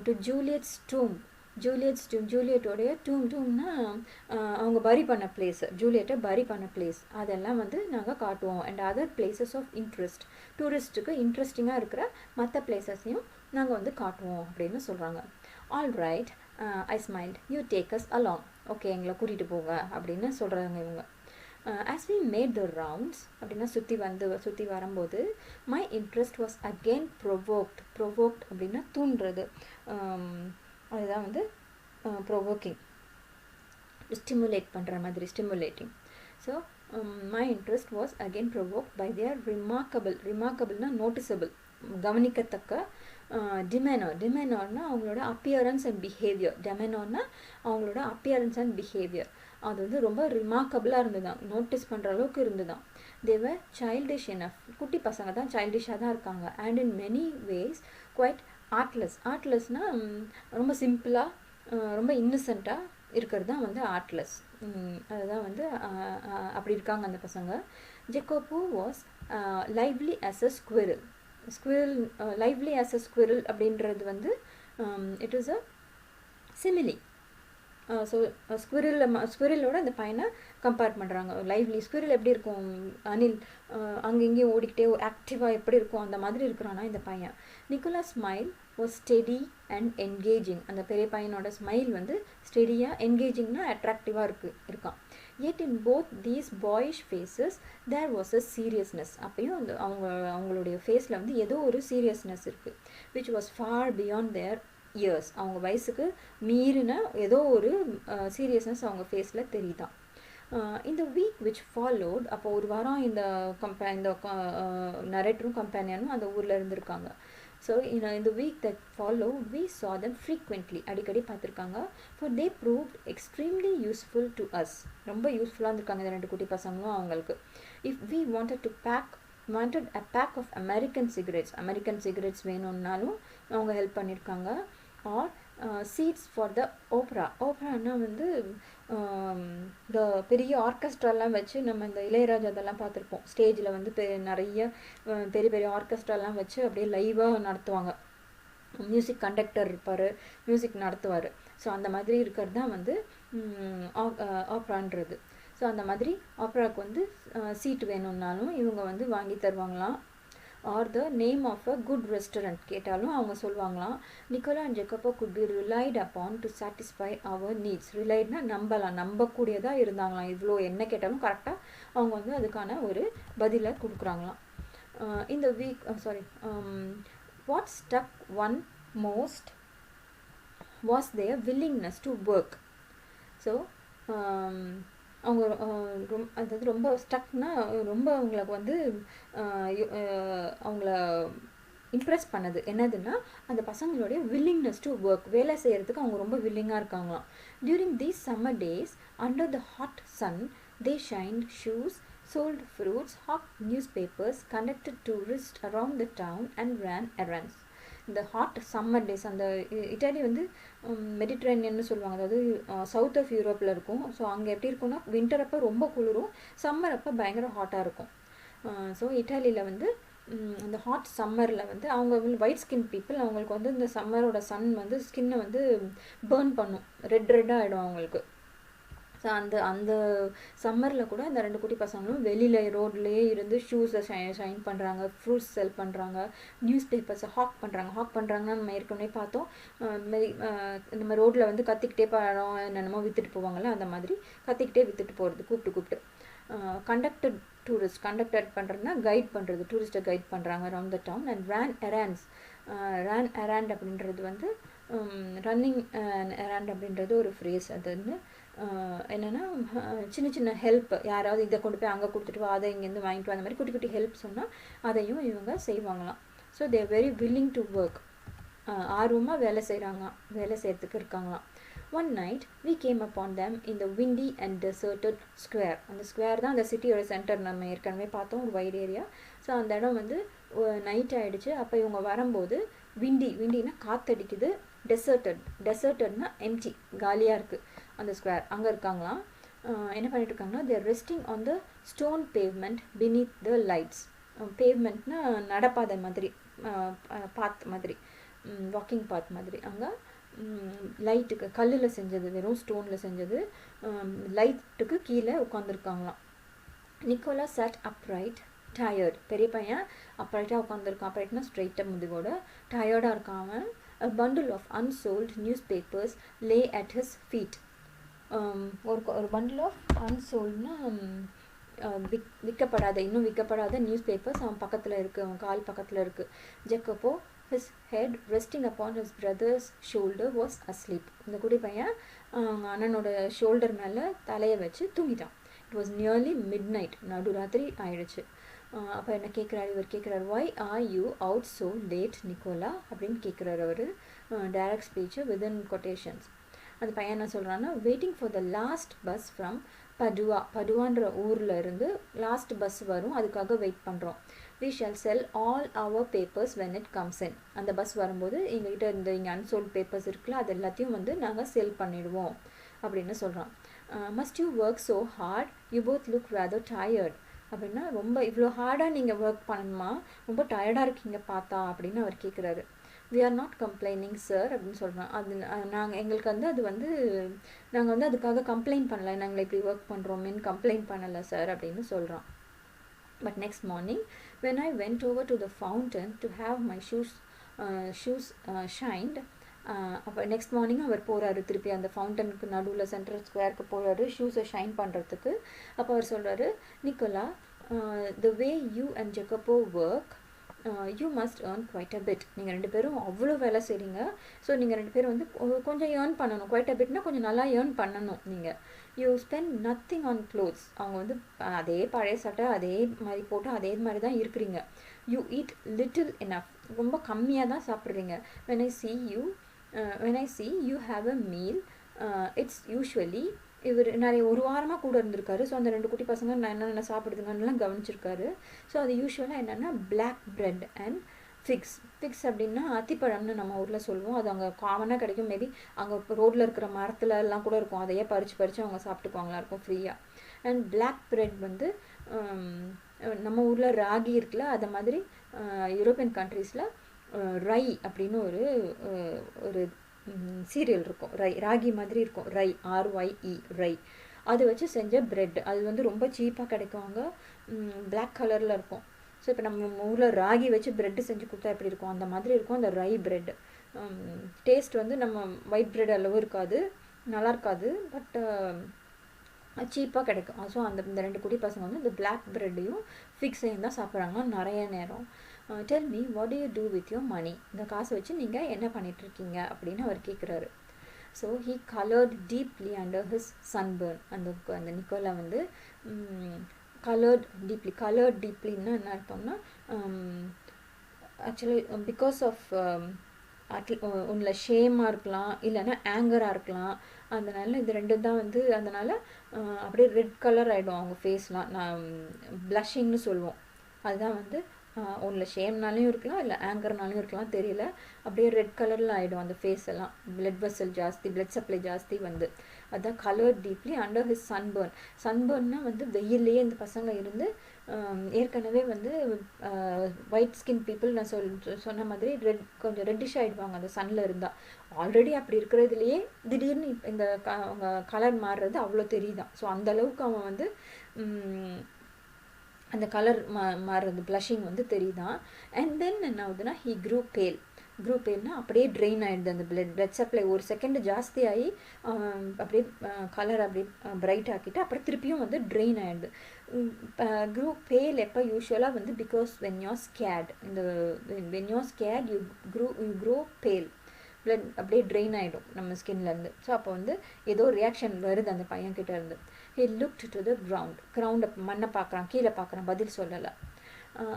டு ஜூலியட்ஸ் டூம். ஜூலியட்டோடைய டூம்னா அவங்க பரி பண்ண பிளேஸ், ஜூலியட்டை பரி பண்ண பிளேஸ், அதெல்லாம் வந்து நாங்கள் காட்டுவோம். And other places of interest, டூரிஸ்ட்டுக்கு இன்ட்ரெஸ்டிங்காக இருக்கிற மற்ற பிளேசஸையும் நாங்கள் வந்து காட்டுவோம் அப்படின்னு சொல்கிறாங்க. All right, I smiled. You take us along. Okay, எங்களை கூட்டிகிட்டு போங்க அப்படின்னு சொல்கிறாங்க இவங்க. As we made the rounds, அப்படின்னா சுற்றி வரும்போது my interest was again provoked அப்படின்னா தூண்டுறது. அதுதான் வந்து ப்ரொவோக்கிங், ஸ்டிமுலேட் பண்ணுற மாதிரி, stimulating. So my interest was again provoked by their ரிமார்க்கபிள்னா நோட்டிசபிள், கவனிக்கத்தக்க டிமெனோர்னா அவங்களோட அப்பியரன்ஸ் அண்ட் பிஹேவியர். டெமெனோர்னா அவங்களோட அப்பியரன்ஸ் அண்ட் பிஹேவியர் அது வந்து ரொம்ப ரிமார்க்கபிளாக இருந்துதான், நோட்டீஸ் பண்ணுற அளவுக்கு இருந்துதான். தேவர் சைல்டிஷ் இனஃப், குட்டி பசங்க தான் சைல்டிஷாக தான் இருக்காங்க. And in many ways quite ஆர்ட்லெஸ்னால் ரொம்ப சிம்பிளாக ரொம்ப இன்னசென்ட்டாக இருக்கிறது தான் வந்து ஆர்ட்லெஸ். அதுதான் வந்து அப்படி இருக்காங்க அந்த பசங்க. Jacopo was lively as a squirrel. Lively as a squirrel அப்படின்றது வந்து it is a simile. So ஸ்குவிரலோட அந்த பையனை கம்பேர் பண்ணுறாங்க. லைவ்லி ஸ்குவிரல் எப்படி இருக்கும், அனில் அங்கே இங்கேயும் ஓடிக்கிட்டே ஆக்டிவாக எப்படி இருக்கும் அந்த மாதிரி இருக்கிறானா இந்த பையன். Nicholas smile was steady and engaging. அந்த பெரிய பையனோட ஸ்மைல் வந்து ஸ்டெடியாக, என்கேஜிங்னா அட்ராக்டிவாக இருக்கான். yet in both these boyish faces there was a seriousness. அப்பயும் அந்த அவங்களுடைய ஃபேஸில் வந்து ஏதோ ஒரு சீரியஸ்னஸ் இருக்குது, which was far beyond their years. அவங்க வயசுக்கு மீறின ஏதோ ஒரு சீரியஸ்னஸ் அவங்க ஃபேஸில் தெரியுதான். இந்த வீக் விச் ஃபாலோட், அப்போ ஒரு வாரம் இந்த நரேட்டரும் கம்பேனியனும் அந்த ஊரில் இருந்திருக்காங்க. So in the week that followed we saw them frequently, அடிக்கடி பார்த்துருக்காங்க. for they proved extremely useful to us. ரொம்ப யூஸ்ஃபுல்லாக இருந்திருக்காங்க இந்த 2 குட்டி பசங்களும் அவங்களுக்கு. if we wanted a pack of American cigarettes வேணும்னாலும் அவங்க ஹெல்ப் பண்ணியிருக்காங்க. or seats for the operaனா வந்து இந்த பெரிய ஆர்கெஸ்ட்ராலாம் வச்சு நம்ம இந்த இளையராஜா அதெல்லாம் பார்த்துருப்போம். ஸ்டேஜில் வந்து நிறைய பெரிய ஆர்கெஸ்ட்ராலாம் வச்சு அப்படியே லைவாக நடத்துவாங்க. மியூசிக் கண்டக்டர் இருப்பார், மியூசிக் நடத்துவார். ஸோ அந்த மாதிரி இருக்கிறது தான் வந்து ஆப்ரான்றது. ஸோ அந்த மாதிரி ஆப்ராவுக்கு வந்து சீட் வேணும்னாலும் இவங்க வந்து வாங்கி தருவாங்களாம். or the name of a good restaurant கேட்டாலும் அவங்க சொல்லுவாங்களாம். Nicola and Jacopo could be relied upon to satisfy our needs. ரிலைட்னா நம்பக்கூடியதாக இருந்தாங்களாம். இவ்வளோ என்ன கேட்டாலும் கரெக்டாக அவங்க வந்து அதுக்கான ஒரு பதிலை கொடுக்குறாங்களாம். இந்த week what struck one most was their willingness to work. So அவங்க அதாவது ரொம்ப ஸ்டக்னா ரொம்ப அவங்களுக்கு வந்து அவங்கள இம்ப்ரெஸ் பண்ணது என்னதுன்னா அந்த பசங்களுடைய வில்லிங்னஸ் டு ஒர்க், வேலை செய்கிறதுக்கு அவங்க ரொம்ப வில்லிங்காக இருக்காங்களாம். During these summer days under the hot sun they shined shoes, sold fruits, hawked newspapers, conducted tourists around the town and ran errands. இந்த ஹாட் சம்மர் டேஸ், அந்த இட்டாலி வந்து மெடிட்ரேனியன்னு சொல்லுவாங்க, அதாவது சவுத் ஆஃப் யூரோப்பில் இருக்கும். ஸோ அங்கே எப்படி இருக்கும்னா வின்டர் அப்போ ரொம்ப குளிரும், சம்மர் அப்போ பயங்கர ஹாட்டாக இருக்கும். ஸோ இட்டாலியில் வந்து அந்த ஹாட் சம்மரில் வந்து அவங்க ஒயிட் ஸ்கின் பீப்புள், அவங்களுக்கு வந்து இந்த சம்மரோட சன் வந்து ஸ்கின்னை வந்து பேர்ன் பண்ணும், ரெட்டாக ஆகிடும் அவங்களுக்கு. ஸோ அந்த சம்மரில் கூட இந்த 2 குட்டி பசங்களும் வெளியில் ரோட்லேயே இருந்து ஷூஸை ஷைன் பண்ணுறாங்க, ஃப்ரூட்ஸ் செல் பண்ணுறாங்க, நியூஸ் பேப்பர்ஸை ஹாக் பண்ணுறாங்கன்னா நம்ம ஏற்கனவே பார்த்தோம். நம்ம ரோட்டில் வந்து கத்திக்கிட்டே பழம் என்னென்னமோ விற்றுட்டு போவாங்கள்ல, அந்த மாதிரி கத்திக்கிட்டே விற்றுட்டு போகிறது, கூப்பிட்டு கண்டக்டட் பண்ணுறதுனா கைட் பண்ணுறது, டூரிஸ்ட்டை கைட் பண்ணுறாங்க around the town. And ran errand அப்படின்றது வந்து ரன்னிங் எராண்ட் அப்படின்றது ஒரு ஃப்ரேஸ். அது வந்து என்னென்னா சின்ன ஹெல்ப், யாராவது இதை கொண்டு போய் அங்கே கொடுத்துட்டு வா, அதை இங்கேருந்து வாங்கிட்டு வா, அந்த மாதிரி குட்டி ஹெல்ப் சொன்னால் அதையும் இவங்க செய்வாங்களாம். So they are very willing to work, ஆர்வமாக வேலை செய்கிறதுக்கு இருக்காங்களாம். One night we came upon them in the windy and deserted square. அந்த ஸ்கொயர் தான் அந்த சிட்டியோட சென்டர், நம்ம ஏற்கனவே பார்த்தோம், ஒரு வைட் ஏரியா. ஸோ அந்த இடம் வந்து நைட் ஆகிடுச்சு. அப்போ இவங்க வரும்போது விண்டினா காற்றடிக்குது, டெசர்ட்டட்னா எம்டி, காலியாக இருக்குது அந்த ஸ்கொயர். அங்கே இருக்காங்களாம். என்ன பண்ணிட்டு இருக்காங்கன்னா they're resting on the stone pavement beneath the lights. பேவ்மெண்ட்னா நடப்பாதை மாதிரி, பாத் மாதிரி, வாக்கிங் பாத் மாதிரி. அங்கே லைட்டுக்கு கல்லில் செஞ்சது, வெறும் ஸ்டோனில் செஞ்சது, லைட்டுக்கு கீழே உட்காந்துருக்காங்களாம். Nicola sat upright, tired. பெரிய பையன் அப்ரைட்டாக உட்காந்துருக்கான். அப்ரைட்னா ஸ்ட்ரைட்டாக முதுகோட, டயர்டாக இருக்கான் அவன். A bundle of unsold newspapers lay at his feet. ஒரு பண்டில் ஆஃப் அன்சோல்ட்னா இன்னும் விற்கப்படாத நியூஸ் பேப்பர்ஸ் அவன் பக்கத்தில் இருக்குது, அவன் கால் பக்கத்தில் இருக்குது. ஜெக்கோபோ his head resting upon his brother's shoulder was asleep. இந்த குடி பையன் அண்ணனோட ஷோல்டர் மேலே தலையை வச்சு தூங்கிட்டான். It was nearly midnight, நடுராத்திரி ஆயிடுச்சு. அப்போ என்ன கேட்குறாரு, இவர் கேட்குறாரு, why are you out so late Nicola அப்படின்னு கேட்குறாரு அவர். Direct speech within quotations. அந்த பையன் என்ன சொல்கிறான்னா, waiting for the last bus from படுவான்ற ஊரில் இருந்து லாஸ்ட் பஸ் வரும், அதுக்காக வெயிட் பண்ணுறோம். we shall sell all our papers when it comes in. அந்த பஸ் வரும்போது எங்ககிட்ட இந்த இங்கே அன்சோல்ட் பேப்பர்ஸ் இருக்குல்ல, அது எல்லாத்தையும் வந்து நாங்கள் செல் பண்ணிடுவோம் அப்படின்னு சொல்கிறான். must you work so hard, you both look rather tired. அப்படின்னா ரொம்ப இவ்வளோ ஹார்டாக நீங்கள் ஒர்க் பண்ணணுமா, ரொம்ப டயர்டாக இருக்கீங்க பார்த்தா அப்படின்னு அவர் கேட்குறாரு. we are not complaining sir அப்படின்னு சொல்கிறோம். அது எங்களுக்கு வந்து அது வந்து நாங்கள் வந்து அதுக்காக கம்ப்ளைண்ட் பண்ணலை, நாங்கள் இப்படி ஒர்க் பண்ணுறோமேன்னு கம்ப்ளைண்ட் பண்ணலை சார் அப்படின்னு சொல்கிறோம். But next morning when I went over to the fountain to have my shoes shined, அப்போ நெக்ஸ்ட் மார்னிங் அவர் போகிறாரு திருப்பி அந்த ஃபவுண்டனுக்கு நடுவில் சென்ட்ரல் ஸ்கொயருக்கு போகிறாரு ஷூஸை ஷைன் பண்ணுறதுக்கு. அப்போ அவர் சொல்கிறாரு, Nicolas, the way you and Jacopo work, you must earn quite a bit. நீங்கள் ரெண்டு பேரும் அவ்வளோ வேலை செய்கிறீங்க, ஸோ நீங்கள் ரெண்டு பேரும் வந்து கொஞ்சம் ஏர்ன் பண்ணணும். quite a bitனா கொஞ்சம் நல்லா ஏர்ன் பண்ணணும். நீங்கள் you spend nothing on clothes. அவங்க வந்து அதே பழைய சட்டை அதே மாதிரி போட்டு அதே மாதிரி தான் இருக்கிறீங்க. யூ ஈட் லிட்டில் எனஃப், ரொம்ப கம்மியாக தான் சாப்பிட்றீங்க. when I see you have a meal, it's usually, இவர் நிறைய ஒரு வாரமாக கூட இருந்திருக்காரு. ஸோ அந்த ரெண்டு குட்டி பசங்க என்னென்ன சாப்பிடுதுங்கலாம் கவனிச்சிருக்காரு. ஸோ அது யூஸ்வலாக என்னென்னா பிளாக் பிரெட் அண்ட் ஃபிக்ஸ் அப்படின்னா அத்திப்பழம்னு நம்ம ஊரில் சொல்லுவோம். அது அங்கே காமனாக கிடைக்கும். மேபி அங்கே ரோட்டில் இருக்கிற மரத்துல எல்லாம் கூட இருக்கும். அதையே பறித்து அவங்க சாப்பிட்டுக்குவாங்களா இருக்கும் ஃப்ரீயாக. அண்ட் பிளாக் பிரெட் வந்து நம்ம ஊரில் ராகி இருக்குல்ல, அதை மாதிரி யூரோப்பியன் கண்ட்ரீஸில் ரை அப்படின்னு ஒரு சீரியல் இருக்கும். ராகி மாதிரி இருக்கும். RYE ரை. அது வச்சு செஞ்ச பிரெட். அது வந்து ரொம்ப சீப்பாக கிடைக்கும். அங்கே பிளாக் கலரில் இருக்கும். ஸோ இப்போ நம்ம ஊரில் ராகி வச்சு பிரெட்டு செஞ்சு கொடுத்தா எப்படி இருக்கும், அந்த மாதிரி இருக்கும் அந்த ரை பிரெட். டேஸ்ட் வந்து நம்ம ஒயிட் பிரெட் அளவு இருக்காது, நல்லா இருக்காது, பட் சீப்பாக கிடைக்கும். ஸோ இந்த ரெண்டு குட்டி பசங்க வந்து இந்த பிளாக் பிரெட்டையும் ஃபிக்ஸையும் தான் சாப்பிட்றாங்க நிறைய நேரம். Tell me what do you do with your money. இந்த காசை வச்சு நீங்கள் என்ன பண்ணிகிட்ருக்கீங்க அப்படின்னு அவர் கேட்குறாரு. So he coloured deeply under his sunburn. அந்த நிக்கோலா வந்து கலர்ட் டீப்லின்னா என்ன அர்த்தம்னா, ஆக்சுவலி பிகாஸ் ஆஃப் ஒன்றில் ஷேமாக இருக்கலாம், இல்லைன்னா ஆங்கராக இருக்கலாம். அதனால இது ரெண்டு தான் வந்து அதனால் அப்படியே ரெட் கலர் ஆகிடும் அவங்க ஃபேஸ்லாம். நான் ப்ளஷிங்னு சொல்லுவோம். அதுதான் வந்து ஒன்றில் ஷேம்னாலையும் இருக்கலாம், இல்லை ஆங்கர்னாலையும் இருக்கலாம், தெரியல. அப்படியே ரெட் கலரில் ஆகிடும் அந்த ஃபேஸ் எல்லாம். பிளட் சப்ளை ஜாஸ்தி வந்து. அதுதான் கலர் டீப்லி அண்டர் ஹிஸ் சன்பர்ன்னா வந்து வெயிலே இந்த பசங்க இருந்து ஏற்கனவே வந்து ஒயிட் ஸ்கின் பீப்புள் நான் சொன்ன மாதிரி கொஞ்சம் ரெட்டிஷ் ஆகிடுவாங்க அந்த சன்னில் இருந்தால். ஆல்ரெடி அப்படி இருக்கிறதுலையே திடீர்னு இந்த அவங்க கலர் மாறுறது அவ்வளோ தெரியுதான். ஸோ அந்தளவுக்கு அவன் வந்து அந்த கலர் மாறுறது ப்ளஷிங் வந்து தெரியுதான். அண்ட் தென் என்ன ஆகுதுன்னா ஹீ க்ரூ பேல்னா அப்படியே ட்ரெயின் ஆகிடுது அந்த பிளட் சப்ளை. ஒரு செகண்டு ஜாஸ்தி ஆகி அப்படியே கலர் அப்படியே பிரைட் ஆக்கிட்டு அப்புறம் திருப்பியும் வந்து ட்ரெயின் ஆகிடுது. க்ரூ பேல் எப்போ யூஸ்வலாக வந்து because when you're scared you grow pale. Blood அப்படியே ட்ரெயின் ஆகிடும் நம்ம ஸ்கின்லேருந்து. ஸோ அப்போ வந்து ஏதோ ரியாக்ஷன் வருது அந்த பையன்கிட்ட இருந்து. ஹி லுக்ட் டு த கிரவுண்டை மண்ணை பார்க்குறான், கீழே பார்க்குறான், பதில் சொல்லலை.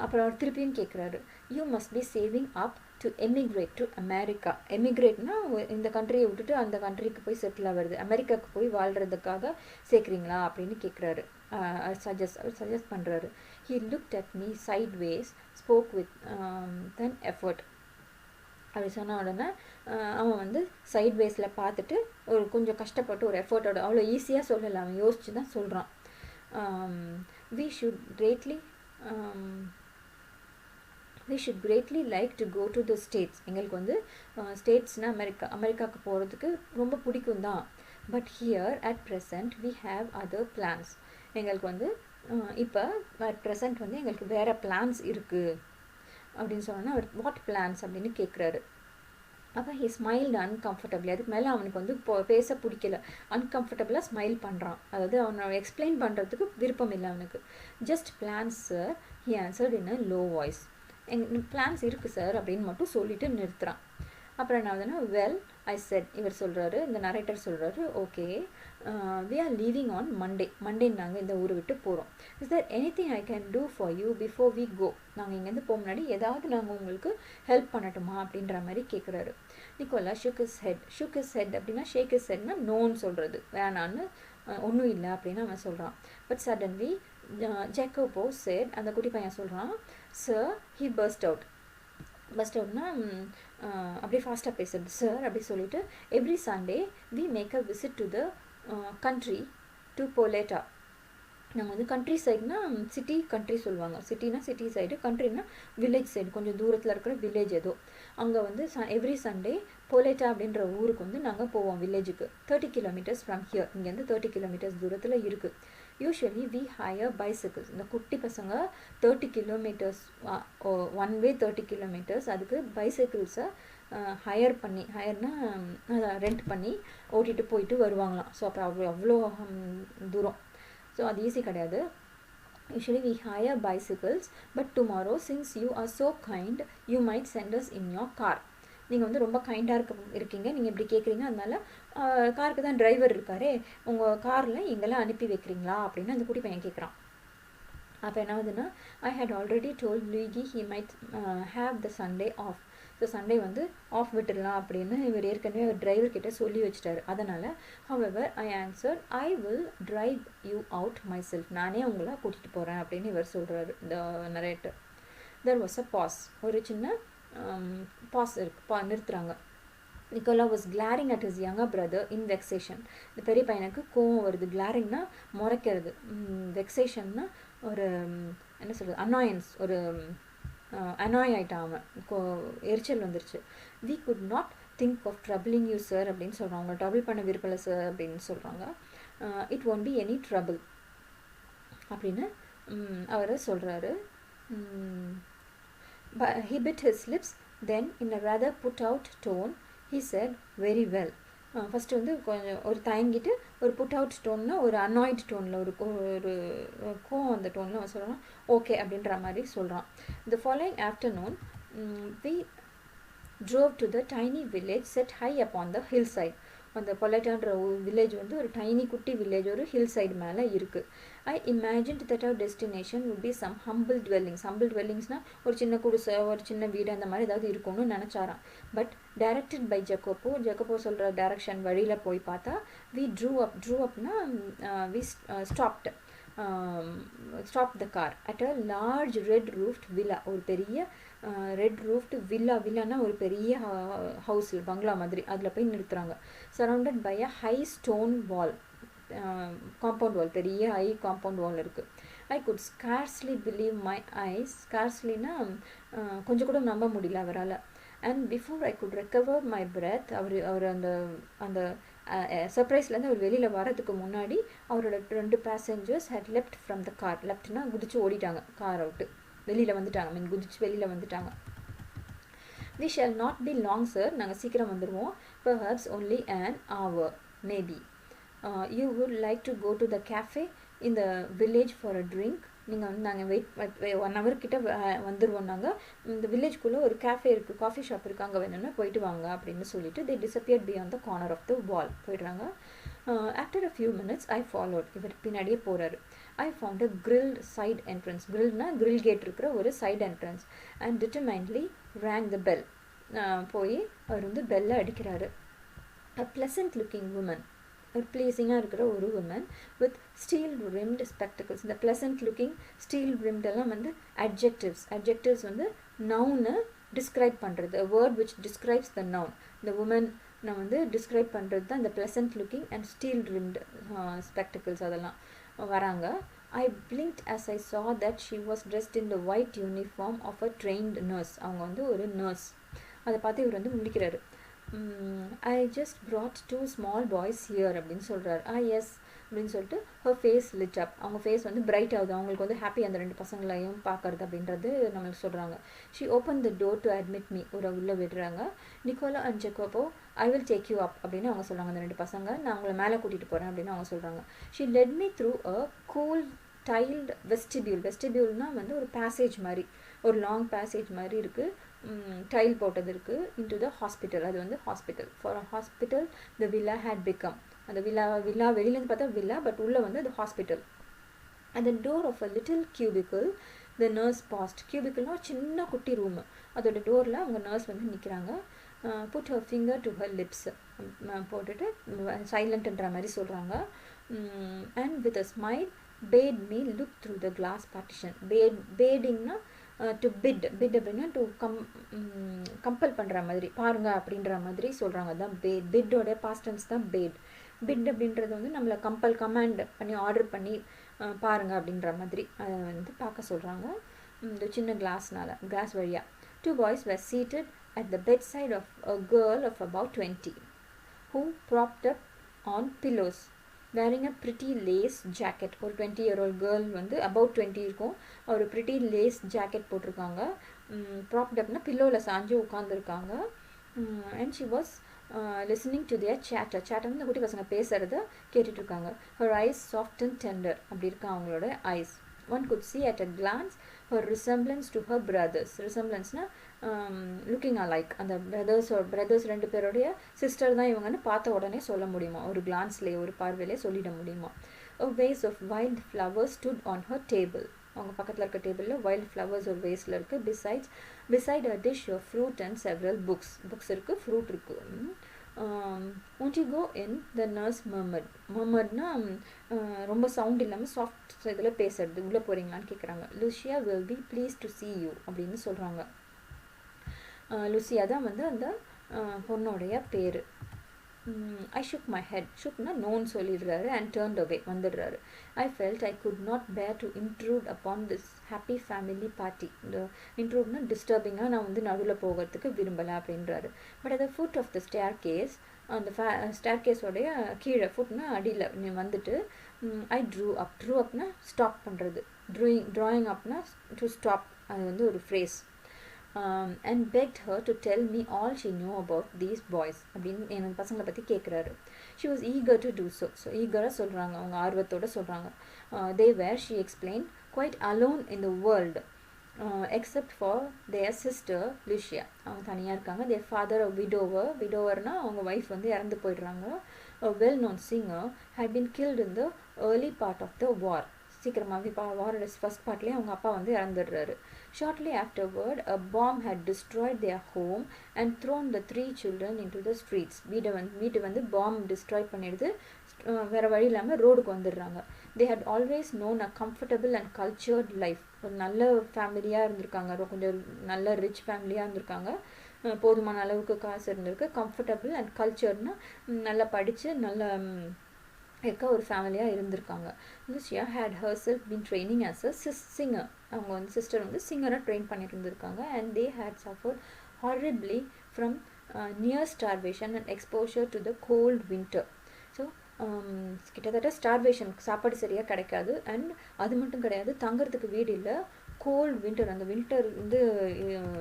அப்புறம் அவர் திருப்பியும் கேட்குறாரு, you must be saving up to emigrate to America. எமிக்ரேட்னா இந்த கண்ட்ரியை விட்டுட்டு அந்த கண்ட்ரிக்கு போய் செட்டில் ஆகிறது, அமெரிக்காவுக்கு போய் வாழ்கிறதுக்காக சேர்க்குறீங்களா அப்படின்னு கேட்குறாரு. சஜஸ்ட் பண்ணுறாரு. He looked at me sideways, spoke with then effort. அப்படி சொன்ன உடனே அவன் வந்து சைட் வேஸில் பார்த்துட்டு ஒரு கொஞ்சம் கஷ்டப்பட்டு ஒரு எஃபர்ட்டோட, அவ்வளோ ஈஸியாக சொல்லலை, அவன் யோசிச்சு தான் சொல்கிறான். we should greatly like to go to the states. எங்களுக்கு வந்து ஸ்டேட்ஸ்னா அமெரிக்காவுக்கு போகிறதுக்கு ரொம்ப பிடிக்கும் தான். But here at present we have other plans. எங்களுக்கு வந்து இப்போ அட் ப்ரெசன்ட் வந்து எங்களுக்கு வேறு பிளான்ஸ் இருக்குது அப்படின்னு சொன்னோன்னா அவர் வாட் பிளான்ஸ் அப்படின்னு கேட்குறாரு. அப்போ ஹி ஸ்மைல்டு அன்கம்ஃபர்டபிளி. அதுக்கு மேலே அவனுக்கு வந்து பேச பிடிக்கல, அன்கம்ஃபர்டபுளாக ஸ்மைல் பண்ணுறான். அதாவது அவனை எக்ஸ்பிளைன் பண்ணுறதுக்கு விருப்பம் இல்லை அவனுக்கு. Just plans sir, he answered in a low voice. Plans இருக்குது சார் அப்படின்னு மட்டும் சொல்லிட்டு நிறுத்துறான். அப்புறம் என்ன ஆகுதுன்னா, வெல் I said, இவர் சொல்கிறாரு, இந்த நரேட்டர் சொல்கிறாரு, okay we are leaving on Monday நாங்கள் இந்த ஊரை விட்டு போகிறோம். Is there anything I can do for you before we go? நாங்கள் இங்கேருந்து போக முன்னாடி ஏதாவது நாங்கள் உங்களுக்கு ஹெல்ப் பண்ணட்டுமா அப்படின்ற மாதிரி கேட்குறாரு. நிக்கோலா shook his head அப்படின்னா ஷேக் his headனா நோன்னு சொல்கிறது, வேணான்னு ஒன்றும் இல்லை அப்படின்னு அவன் சொல்கிறான். பட் சடன்லி ஜேக்கோபோ said, அந்த குட்டி பையன் சொல்கிறான், sir, he burst அவுட்னா அப்படியே ஃபாஸ்ட்டாக பேசுறது, சார் அப்படி சொல்லிட்டு, every Sunday we make a visit to the country to Poleta. நாங்கள் வந்து கண்ட்ரி சைடுனா சிட்டி கண்ட்ரி சொல்லுவாங்க, சிட்டினா சிட்டி சைடு, கண்ட்ரினா வில்லேஜ் சைடு, கொஞ்சம் தூரத்தில் இருக்கிற வில்லேஜ் ஏதோ. அங்கே வந்து எவ்ரி சண்டே பொலேட்டா அப்படின்ற ஊருக்கு வந்து நாங்கள் போவோம், வில்லேஜுக்கு. 30 kilometers ஃப்ரம் ஹியர், இங்கேருந்து 30 kilometers தூரத்தில் இருக்குது. யூஸ்வலி வி ஹையர் பைசைக்கிள்ஸ், இந்த குட்டி பசங்க 30 kilometers ஒன் வே 30 kilometers, அதுக்கு பைசைக்கிள்ஸை ஹையர்னா ரெண்ட் பண்ணி ஓட்டிகிட்டு போயிட்டு வருவாங்களாம். ஸோ அப்புறம் அவ்வளோ தூரம், ஸோ அது ஈஸி கிடையாது. Usually we hire bicycles, but tomorrow since you are so kind, you might send us in your car. நீங்கள் வந்து ரொம்ப கைண்டாக இருக்கீங்க, நீங்கள் இப்படி கேட்குறீங்க, அதனால காருக்கு தான் டிரைவர் இருக்காரே, உங்கள் காரில் எங்கெல்லாம் அனுப்பி வைக்கிறீங்களா அப்படின்னு அந்த குட்டி பையன் கேட்குறான். அப்போ என்ன ஆகுதுன்னா, I had already told Luigi he might have the Sunday off. So Sunday வந்து ஆஃப் விட்டுடலாம் அப்படின்னு இவர் ஏற்கனவே ஒரு டிரைவர்கிட்ட சொல்லி வச்சுட்டாரு. அதனால் however I answer, I will drive you out myself, நானே உங்களை கூட்டிகிட்டு போகிறேன் அப்படின்னு இவர் சொல்கிறாரு, இந்த narrator. There was a pass, ஒரு சின்ன பாஸ் இருக்கு, நிறுத்துறாங்க. Nicola was glaring at his younger brother in vexation. இந்த பெரிய பையனுக்கு கோவம் வருது, கிளாரிங்னா முறைக்கிறது, வெக்ஸேஷன்னா ஒரு என்ன சொல்கிறது, அனாயன்ஸ், ஒரு அனாய் ஆகிட்டான் அவன், எரிச்சல் வந்துருச்சு. We could not think of troubling you sir அப்படின்னு சொல்கிறாங்க, அவங்களை ட்ரபிள் பண்ண விருப்பலை சார் அப்படின்னு சொல்கிறாங்க. It won't be any trouble அப்படின்னு அவர் சொல்கிறாரு. He bit his lips, then in a rather put out tone he said, very well. First வந்து கொஞ்சம் ஒரு தயங்கிட்டு, ஒரு புட் அவுட் டோன்னா ஒரு அனாய்ட் டோனில், ஒரு கோவம் அந்த டோனில் அவன் சொல்கிறான், ஓகே அப்படின்ற மாதிரி சொல்கிறான். The following afternoon we drove to the tiny village set high upon the hillside. அந்த பொலேட்டான்ற வில்லேஜ் வந்து ஒரு டைனி குட்டி வில்லேஜ், ஒரு ஹில் சைடு மேலே இருக்குது. I imagined that our destination would be some humble டுவெல்லிங்ஸ்னால் ஒரு சின்ன குடிசை, ஒரு சின்ன வீடு, அந்த மாதிரி ஏதாவது இருக்கும்னு நினச்சாராம். பட் டைரக்டட் பை ஜக்கோப்போ சொல்கிற டைரக்ஷன் வழியில் போய் பார்த்தா, we drew up and we stop the car at a large red roofed villa. ஒரு பெரிய ரெட் ரூஃப்ட் வில்லானா ஒரு பெரிய ஹவுஸ், பங்களா மாதிரி, அதில் போய் நிறுத்துறாங்க. Surrounded by a high stone wall, compound wall, பெரிய ஹை காம்பவுண்ட் வால் இருக்குது. I could scarcely believe my eyes, ஸ்கார்ஸ்லினா கொஞ்சம் கூட நம்ப முடியல அவரால். And before I could recover my breath, அவர் அந்த சர்ப்ரைஸ்லேருந்து அவர் வெளியில் வரதுக்கு முன்னாடி அவரோட 2 passengers had left from the car. லெஃப்ட்னா குதிச்சு ஓடிட்டாங்க, காரை விட்டு வெளியில் வந்துட்டாங்க, குதிச்சு வெளியில் வந்துட்டாங்க. We shall not be long sir, நாங்கள் சீக்கிரம் வந்துடுவோம். Perhaps only an hour, maybe. You would like to go to the cafe in the village for a drink? நீங்கள் வந்து நாங்கள் வெயிட் 1 hour கிட்ட வந்துடுவோம், நாங்கள் இந்த வில்லேஜ்குள்ளே ஒரு கேஃபே இருக்குது, காஃபி ஷாப் இருக்குது, அங்கே வேணும்னா போயிட்டு வாங்க அப்படின்னு சொல்லிட்டு they disappeared beyond the corner of the wall, போயிடுறாங்க. After a few minutes I followed, இவர் பின்னாடியே போகிறாரு. I found a grilled side entrance, grillனா grill gate இருக்கிற ஒரு side entrance, and determinedly rang the bell. போய் அவர் வந்து பெல்லை அடிக்கிறாரு. A pleasant looking woman, ஒரு ப்ளீஸிங்காக இருக்கிற ஒரு உமன் வித் ஸ்டீல் ரிம்டு ஸ்பெக்டிகல்ஸ். இந்த ப்ளசன்ட் லுக்கிங், ஸ்டீல் ரிம்ட் எல்லாம் வந்து அட்ஜெக்டிவ்ஸ் வந்து நவுனை டிஸ்கிரைப் பண்ணுறது, word which describes the noun. இந்த உமன் நான் வந்து டிஸ்கிரைப் பண்ணுறது தான் இந்த pleasant looking and Steeles ரிம்டு spectacles, அதெல்லாம் வராங்க. I blinked as I saw that she was dressed in the white uniform of a trained nurse. அவங்க வந்து ஒரு நர்ஸ். அதை பார்த்து இவர் வந்து முடிக்கிறாரு. I just brought 2 small boys here அப்படின்னு சொல்கிறார். எஸ் அப்படின்னு சொல்லிட்டு her face lit up, அவங்க ஃபேஸ் வந்து பிரைட் ஆகுது, அவங்களுக்கு வந்து ஹாப்பி அந்த 2 பசங்களையும் பார்க்கறது அப்படின்றது நம்மளுக்கு சொல்கிறாங்க. she opened the door to admit me, உள்ளே விடுறாங்க. Nicola and Jacopo, I will take you up அப்படின்னு அவங்க சொல்கிறாங்க. அந்த 2 பசங்க, நான் உங்களை மேலே கூட்டிகிட்டு போகிறேன் அப்படின்னு அவங்க சொல்கிறாங்க. she led me through a cool tiled vestibule. வெஸ்டிபியூல்னால் வந்து ஒரு பேசேஜ் மாதிரி, ஒரு லாங் பேசேஜ் மாதிரி இருக்குது, டைல் போட்டது இருக்குது into the hospital. அது வந்து hospital. For a hospital the villa had become. அந்த வில்லா வெளியிலேருந்து பார்த்தா வில்லா, பட் உள்ளே வந்து அது hospital. At the door of a little cubicle the nurse paused. Cubicleனா சின்ன குட்டி ரூமு, அதோட டோரில் அவங்க நர்ஸ் வந்து நிற்கிறாங்க. put her finger to her lips. போட்டுட்டு சைலண்ட்ன்ற மாதிரி சொல்கிறாங்க. and with a smile bade me look through the glass partition. badingனா டு பிட் அப்படின்னா டு கம்பல் பண்ணுற மாதிரி, பாருங்க அப்படின்ற மாதிரி சொல்கிறாங்க. அதுதான் பிட்டோட பாஸ்ட் டென்ஸ் தான் பேட். பிட் அப்படின்றது வந்து நம்மளை கமாண்ட் பண்ணி ஆர்டர் பண்ணி பாருங்க அப்படின்ற மாதிரி அதை வந்து பார்க்க சொல்கிறாங்க. இந்த சின்ன கிளாஸ் வழியாக. 2 boys were seated at the bedside of a girl of about 20 who propped up on pillows wearing a pretty lace jacket. ஒரு 20-year-old girl வந்து about 20 இருக்கும், ஒரு pretty lace jacket போட்டிருக்காங்க. propped upனா பில்லோவில் சாஞ்சு உட்காந்துருக்காங்க. and she was listening to their chatter. வந்து குட்டி பசங்க பேசுகிறத கேட்டுட்ருக்காங்க. her eyes soft and tender. அப்படி இருக்கா அவங்களோட eyes. one could see at a glance her resemblance to her brothers. resemblanceனா லுக்கிங் alike. அந்த பிரதர்ஸ் 2 பேருடைய சிஸ்டர் தான் இவங்கன்னு பார்த்த உடனே சொல்ல முடியுமா, ஒரு கிளான்ஸ்லேயே ஒரு பார்வையிலே சொல்லிட முடியுமா. a vase of wild flowers stood on her table. அவங்க பக்கத்தில் இருக்க டேபிளில் வைல்ட் ஃப்ளவர்ஸ் ஒரு வேஸில் இருக்குது. beside a dish of fruit and several books இருக்குது, ஃப்ரூட் இருக்குது. won't you go in, the nurse murmured. murmuredனா ரொம்ப சவுண்ட் இல்லாமல் சாஃப்ட் இதில் பேசுறது, உள்ளே போகிறீங்களான்னு கேட்குறாங்க. Lucia will be pleased to see you அப்படின்னு சொல்கிறாங்க. லுசியா தான் வந்து அந்த பொண்ணோடைய பேர். I shook my head. shookனா நோன்னு சொல்லிடுறாரு. and turned away, வந்துடுறாரு. I felt I could not bear to intrude upon this happy family party. இந்த இன்ட்ரூட்னா டிஸ்டர்பிங்காக நான் வந்து நடுவில் போகிறதுக்கு விரும்பலை அப்படின்றாரு. But at the foot of the staircase, அந்த ஸ்டேர்கேஸோடைய கீழே, ஃபுட்னா அடியில் வந்துட்டு I drew upனா ஸ்டாப் பண்ணுறது, drawing upனா to stop, அது வந்து ஒரு phrase. and begged her to tell me all she knew about these boys அப்படின்னு எனக்கு பசங்களை பற்றி கேட்குறாரு. she was eager to do so. ஈகராக சொல்கிறாங்க, அவங்க ஆர்வத்தோடு சொல்கிறாங்க. they were, she explained, quite alone in the world except for their sister Lucia. அவங்க தனியாக இருக்காங்க. their father a widowerனா அவங்க ஒய்ஃப் வந்து இறந்து போயிடுறாங்க. a well known singer had been killed in the early part of the war. சீக்கிரமாகவே வாரோட first பார்ட்லேயே அவங்க அப்பா வந்து இறந்துடுறாரு. Shortly afterward, a bomb had destroyed their home and thrown the 3 children into the streets. வீட்டை வந்து bomb destroy பண்ணிடுது. வேறு வழி இல்லாமல் ரோடுக்கு வந்துடுறாங்க. They had always known a comfortable and cultured life. ஒரு நல்ல ஃபேமிலியாக இருந்திருக்காங்க, கொஞ்சம் நல்ல ரிச் ஃபேமிலியாக இருந்திருக்காங்க. போதுமான அளவுக்கு காசு இருந்திருக்கு. கம்ஃபர்டபுள் அண்ட் கல்ச்சர்னால் நல்லா படித்து நல்ல இருக்க ஒரு ஃபேமிலியாக இருந்திருக்காங்க. Lucia had herself been training as a singer. அவங்க வந்து சிஸ்டர் வந்து சிங்கராக ட்ரெயின் பண்ணிட்டு இருந்திருக்காங்க. and they had suffered horribly from near starvation and exposure to the cold winter. So கிட்டத்தட்ட ஸ்டார்வேஷன், சாப்பாடு சரியாக கிடைக்காது. அண்ட் அது மட்டும் கிடையாது, தங்குறதுக்கு வீடு இல்லை. கோல்டு வின்டர், அந்த வின்டர் வந்து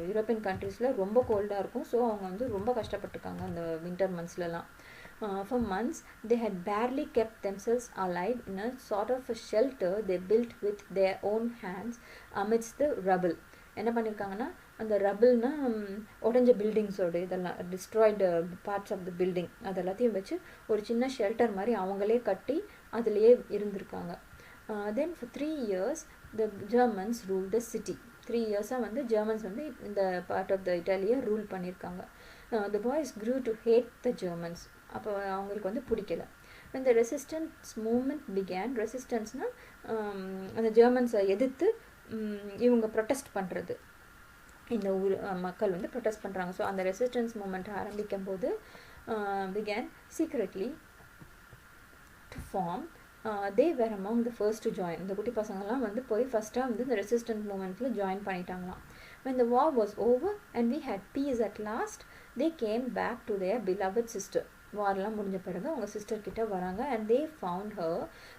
யூரோப்பியன் கண்ட்ரீஸில் ரொம்ப கோல்டாக இருக்கும். ஸோ அவங்க வந்து ரொம்ப கஷ்டப்பட்டுருக்காங்க அந்த winter மந்த்ஸ்லலாம். For months they had barely kept themselves alive in a sort of a shelter they built with their own hands amidst the rubble. என்ன பண்ணியிருக்காங்கன்னா, அந்த ரபிள்னா உடஞ்ச பில்டிங்ஸோடு இதெல்லாம் destroyed parts of the building அது எல்லாத்தையும் வச்சு ஒரு சின்ன ஷெல்டர் மாதிரி அவங்களே கட்டி அதுலேயே இருந்திருக்காங்க. தென் for 3 years the Germans ruled the city. 3 years வந்து ஜெர்மன்ஸ் வந்து இந்த பார்ட் ஆஃப் த இட்டாலியை ரூல் பண்ணியிருக்காங்க. The boys grew to hate the Germans. அப்போ அவங்களுக்கு வந்து பிடிக்கல. when the resistance movement began, ரெசிஸ்டன்ஸ்னால் அந்த ஜெர்மன்ஸை எதிர்த்து இவங்க ப்ரொட்டஸ்ட் பண்ணுறது, இந்த ஊர் மக்கள் வந்து ப்ரொட்டஸ்ட் பண்ணுறாங்க. ஸோ அந்த ரெசிஸ்டன்ஸ் மூமெண்ட் ஆரம்பிக்கும் போது began secretly to form. they were among the first to join. இந்த குட்டி பசங்கள்லாம் வந்து போய் ஃபஸ்ட்டாக வந்து இந்த ரெசிஸ்டன்ஸ் மூமெண்ட்டில் ஜாயின் பண்ணிட்டாங்களாம். when the war was over and we had peace at last, they came back to their beloved sister. வார்லாம் முடிஞ்ச பிறகு அவங்க சிஸ்டர் கிட்ட வராங்க. and they found her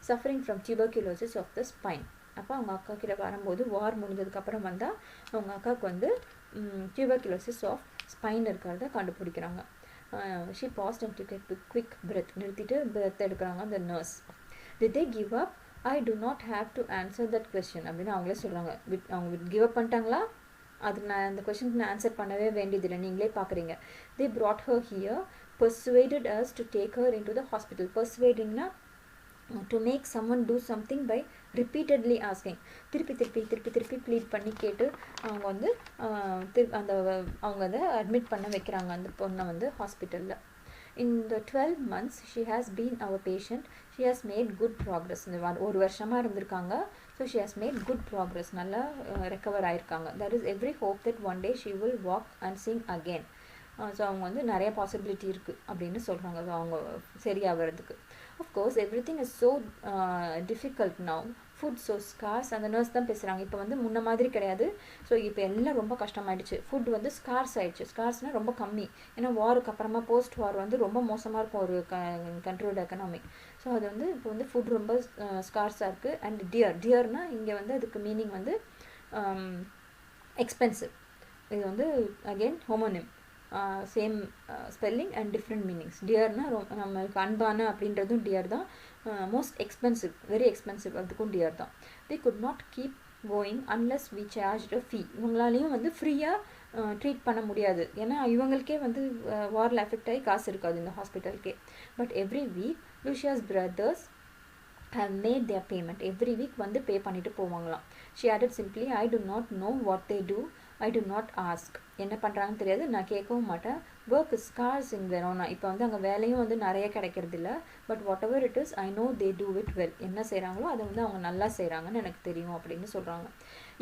suffering from tuberculosis of the spine. அப்போ அவங்க அக்கா கிட்ட வரும்போது, வார் முடிஞ்சதுக்கப்புறம் வந்தால் அவங்க அக்காவுக்கு வந்து tuberculosis of spine இருக்கிறத கண்டுபிடிக்கிறாங்க. she paused and took a quick breath. நிறுத்திட்டு breath எடுக்கிறாங்க அந்த nurse. did they give up? I do not have to answer that question அப்படின்னு அவங்களே சொல்கிறாங்க. அவங்க கிவ் அப் பண்ணிட்டாங்களா அதுக்கு நான் அந்த கொஷனுக்கு நான் ஆன்சர் பண்ணவே வேண்டியதில்லை, நீங்களே பார்க்குறீங்க. They brought her here, persuaded us to take her into the hospital. Persuadingனா to make someone do something by repeatedly asking. திருப்பி திருப்பி திருப்பி திருப்பி ப்ளீட் பண்ணி கேட்டு அவங்க வந்து அந்த அவங்க வந்து அட்மிட் பண்ண வைக்கிறாங்க அந்த பொண்ணை வந்து ஹாஸ்பிட்டலில். In the 12 months she has been our patient, she has made good progress. இந்த ஒரு வருஷமாக இருந்திருக்காங்க. So she has made good progress, நல்லா ரெக்கவர் ஆயிருக்காங்க. There is every hope that one day she will walk and sing again. So அவங்க வந்து நிறைய possibility இருக்குது அப்படின்னு சொல்கிறாங்க அவங்க சரியாகிறதுக்கு. Of course everything is so difficult now, food so scarce. அந்த நர்ஸ் தான் பேசுகிறாங்க, இப்போ வந்து முன்ன மாதிரி கிடையாது. ஸோ இப்போ எல்லாம் ரொம்ப கஷ்டமாயிடுச்சு, ஃபுட் வந்து ஸ்கார்ஸ் ஆகிடுச்சு. ஸ்கார்ஸ்னால் ரொம்ப கம்மி, ஏன்னா வாருக்கு அப்புறமா போஸ்ட் வார் வந்து ரொம்ப மோசமாக இருக்கும் ஒரு கண்ட்ரியோட எக்கனாமி. ஸோ அது வந்து இப்போ வந்து ஃபுட் ரொம்ப ஸ்கார்ஸாக இருக்குது. அண்ட் டியர்னால் இங்கே வந்து அதுக்கு மீனிங் வந்து எக்ஸ்பென்சிவ். இது வந்து again homonym, same spelling and different meanings. டியர்னா நம்மளுக்கு அன்பான அப்படின்றதும் டியர் தான், மோஸ்ட் எக்ஸ்பென்சிவ், வெரி எக்ஸ்பென்சிவ் அதுக்கும் டியர் தான். We could not keep going unless we charge a fee. இவங்களாலையும் வந்து ஃப்ரீயாக ட்ரீட் பண்ண முடியாது, ஏன்னா இவங்களுக்கே வந்து வாரில் எஃபெக்ட் ஆகி காசு இருக்காது இந்த ஹாஸ்பிட்டலுக்கே. But every week Lucia's brothers have made their payment. Every week வந்து பே பண்ணிட்டு போவாங்களாம். She added simply, I do not know what they do, I do not ask. என்ன பண்ணுறாங்கன்னு தெரியாது, நான் கேட்கவும் மாட்டேன். Work is scarce in Verona. இப்போ வந்து அங்கே வேலையும் வந்து நிறைய கிடைக்கிறது இல்லை. But what ever it is, I know they do it well. என்ன செய்கிறாங்களோ அதை வந்து அவங்க நல்லா செய்கிறாங்கன்னு எனக்கு தெரியும் அப்படின்னு சொல்கிறாங்க.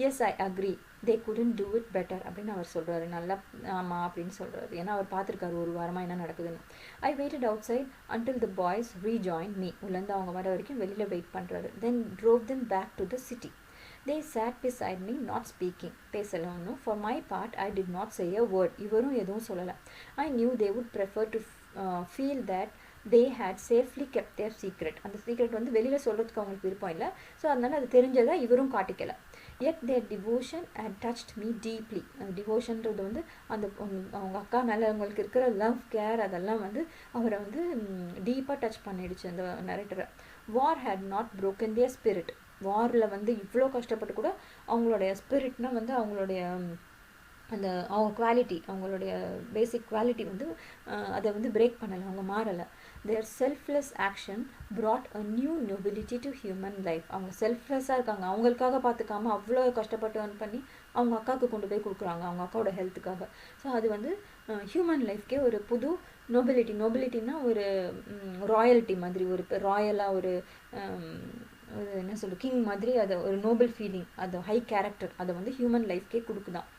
Yes, I agree, they couldn't do it better அப்படின்னு அவர் சொல்கிறாரு. நல்லா ஆமாம் அப்படின்னு சொல்கிறாரு, ஏன்னா அவர் பார்த்துருக்காரு ஒரு வாரமாக என்ன நடக்குதுன்னு. I waited outside until the boys rejoined me. உள்ளேருந்து அவங்க வர வரைக்கும் வெளியில் வெயிட் பண்ணுறாரு. Then drove them back to the city. They sat beside me, not speaking. பேசல ஒன்றும். For my part, I did not say a word. இவரும் எதுவும் சொல்லலை. I knew they would prefer to feel that they had safely kept their secret. அந்த secret வந்து வெளியில் சொல்கிறதுக்கு அவங்களுக்கு விருப்பம் இல்லை. ஸோ அதனால் அது தெரிஞ்சதை இவரும் காட்டிக்கலை. Yet their devotion had touched me deeply. அந்த டிவோஷன்றது வந்து அந்த அவங்க அக்கா மேலே அவங்களுக்கு இருக்கிற லவ், கேர், அதெல்லாம் வந்து அவரை வந்து டீப்பாக டச் பண்ணிடுச்சு அந்த நரேட்டரை. War had not broken their spirit. வாரில் வந்து இவ்வளோ கஷ்டப்பட்டு கூட அவங்களுடைய ஸ்பிரிட்னால் வந்து அவங்களுடைய அந்த அவங்க குவாலிட்டி, அவங்களுடைய பேசிக் குவாலிட்டி வந்து அதை வந்து பிரேக் பண்ணலை, அவங்க மாறலை. Their selfless action brought a new nobility to human life. அவங்க செல்ஃப்லெஸ்ஸாக இருக்காங்க, அவங்களுக்காக பார்த்துக்காம அவ்வளோ கஷ்டப்பட்டு earn பண்ணி அவங்க அக்காவுக்கு கொண்டு போய் கொடுக்குறாங்க, அவங்க அக்காவோட ஹெல்த்துக்காக. ஸோ அது வந்து ஹியூமன் லைஃப்கே ஒரு புது நோபிலிட்டினா ஒரு ராயல்ட்டி மாதிரி, ஒரு ராயலாக ஒரு என்ன சொல்ல கிங் மாதிரி, அது ஒரு நோபல் ஃபீலிங், அது ஹை கேரக்டர், அதை வந்து human லைஃப்கே கொடுக்குதான்.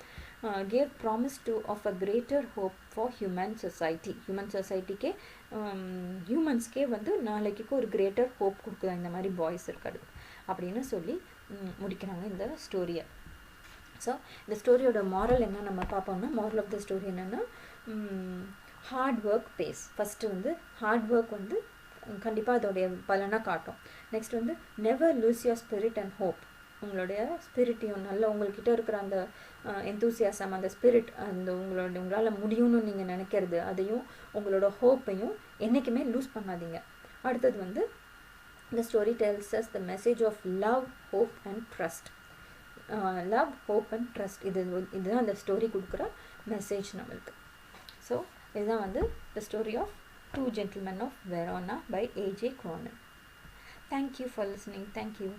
gave promise to of a greater hope for human society. Human சொசைட்டிக்கே ஹியூமன்ஸ்க்கே வந்து நாளைக்கு ஒரு கிரேட்டர் ஹோப் கொடுக்குதா இந்த மாதிரி பாய்ஸ் இருக்காது அப்படின்னு சொல்லி முடிக்கிறாங்க இந்த ஸ்டோரியை. ஸோ இந்த ஸ்டோரியோட மாரல் என்ன நம்ம பார்ப்போம்னா, மாரல் ஆஃப் த ஸ்டோரி என்னென்னா, ஹார்ட் ஒர்க் பேஸ். ஃபஸ்ட்டு வந்து ஹார்ட் ஒர்க் வந்து கண்டிப்பாக அதோடைய பலனாக காட்டும். நெக்ஸ்ட் வந்து never lose your spirit and hope. உங்களுடைய ஸ்பிரிட்டையும் நல்ல உங்கள்கிட்ட இருக்கிற அந்த எந்தூசியாசம், அந்த ஸ்பிரிட், அந்த உங்களால் முடியும்னு நீங்கள் நினைக்கிறது, அதையும் உங்களோட ஹோப்பையும் என்றைக்குமே லூஸ் பண்ணாதீங்க. அடுத்தது வந்து the story tells us the message of love, hope and trust. Love, hope and trust, இதுதான் அந்த ஸ்டோரி கொடுக்குற மெசேஜ் நம்மளுக்கு. ஸோ இதுதான் வந்து the story of Two Gentlemen of Verona by A.J. Cronin. Thank you for listening. Thank you.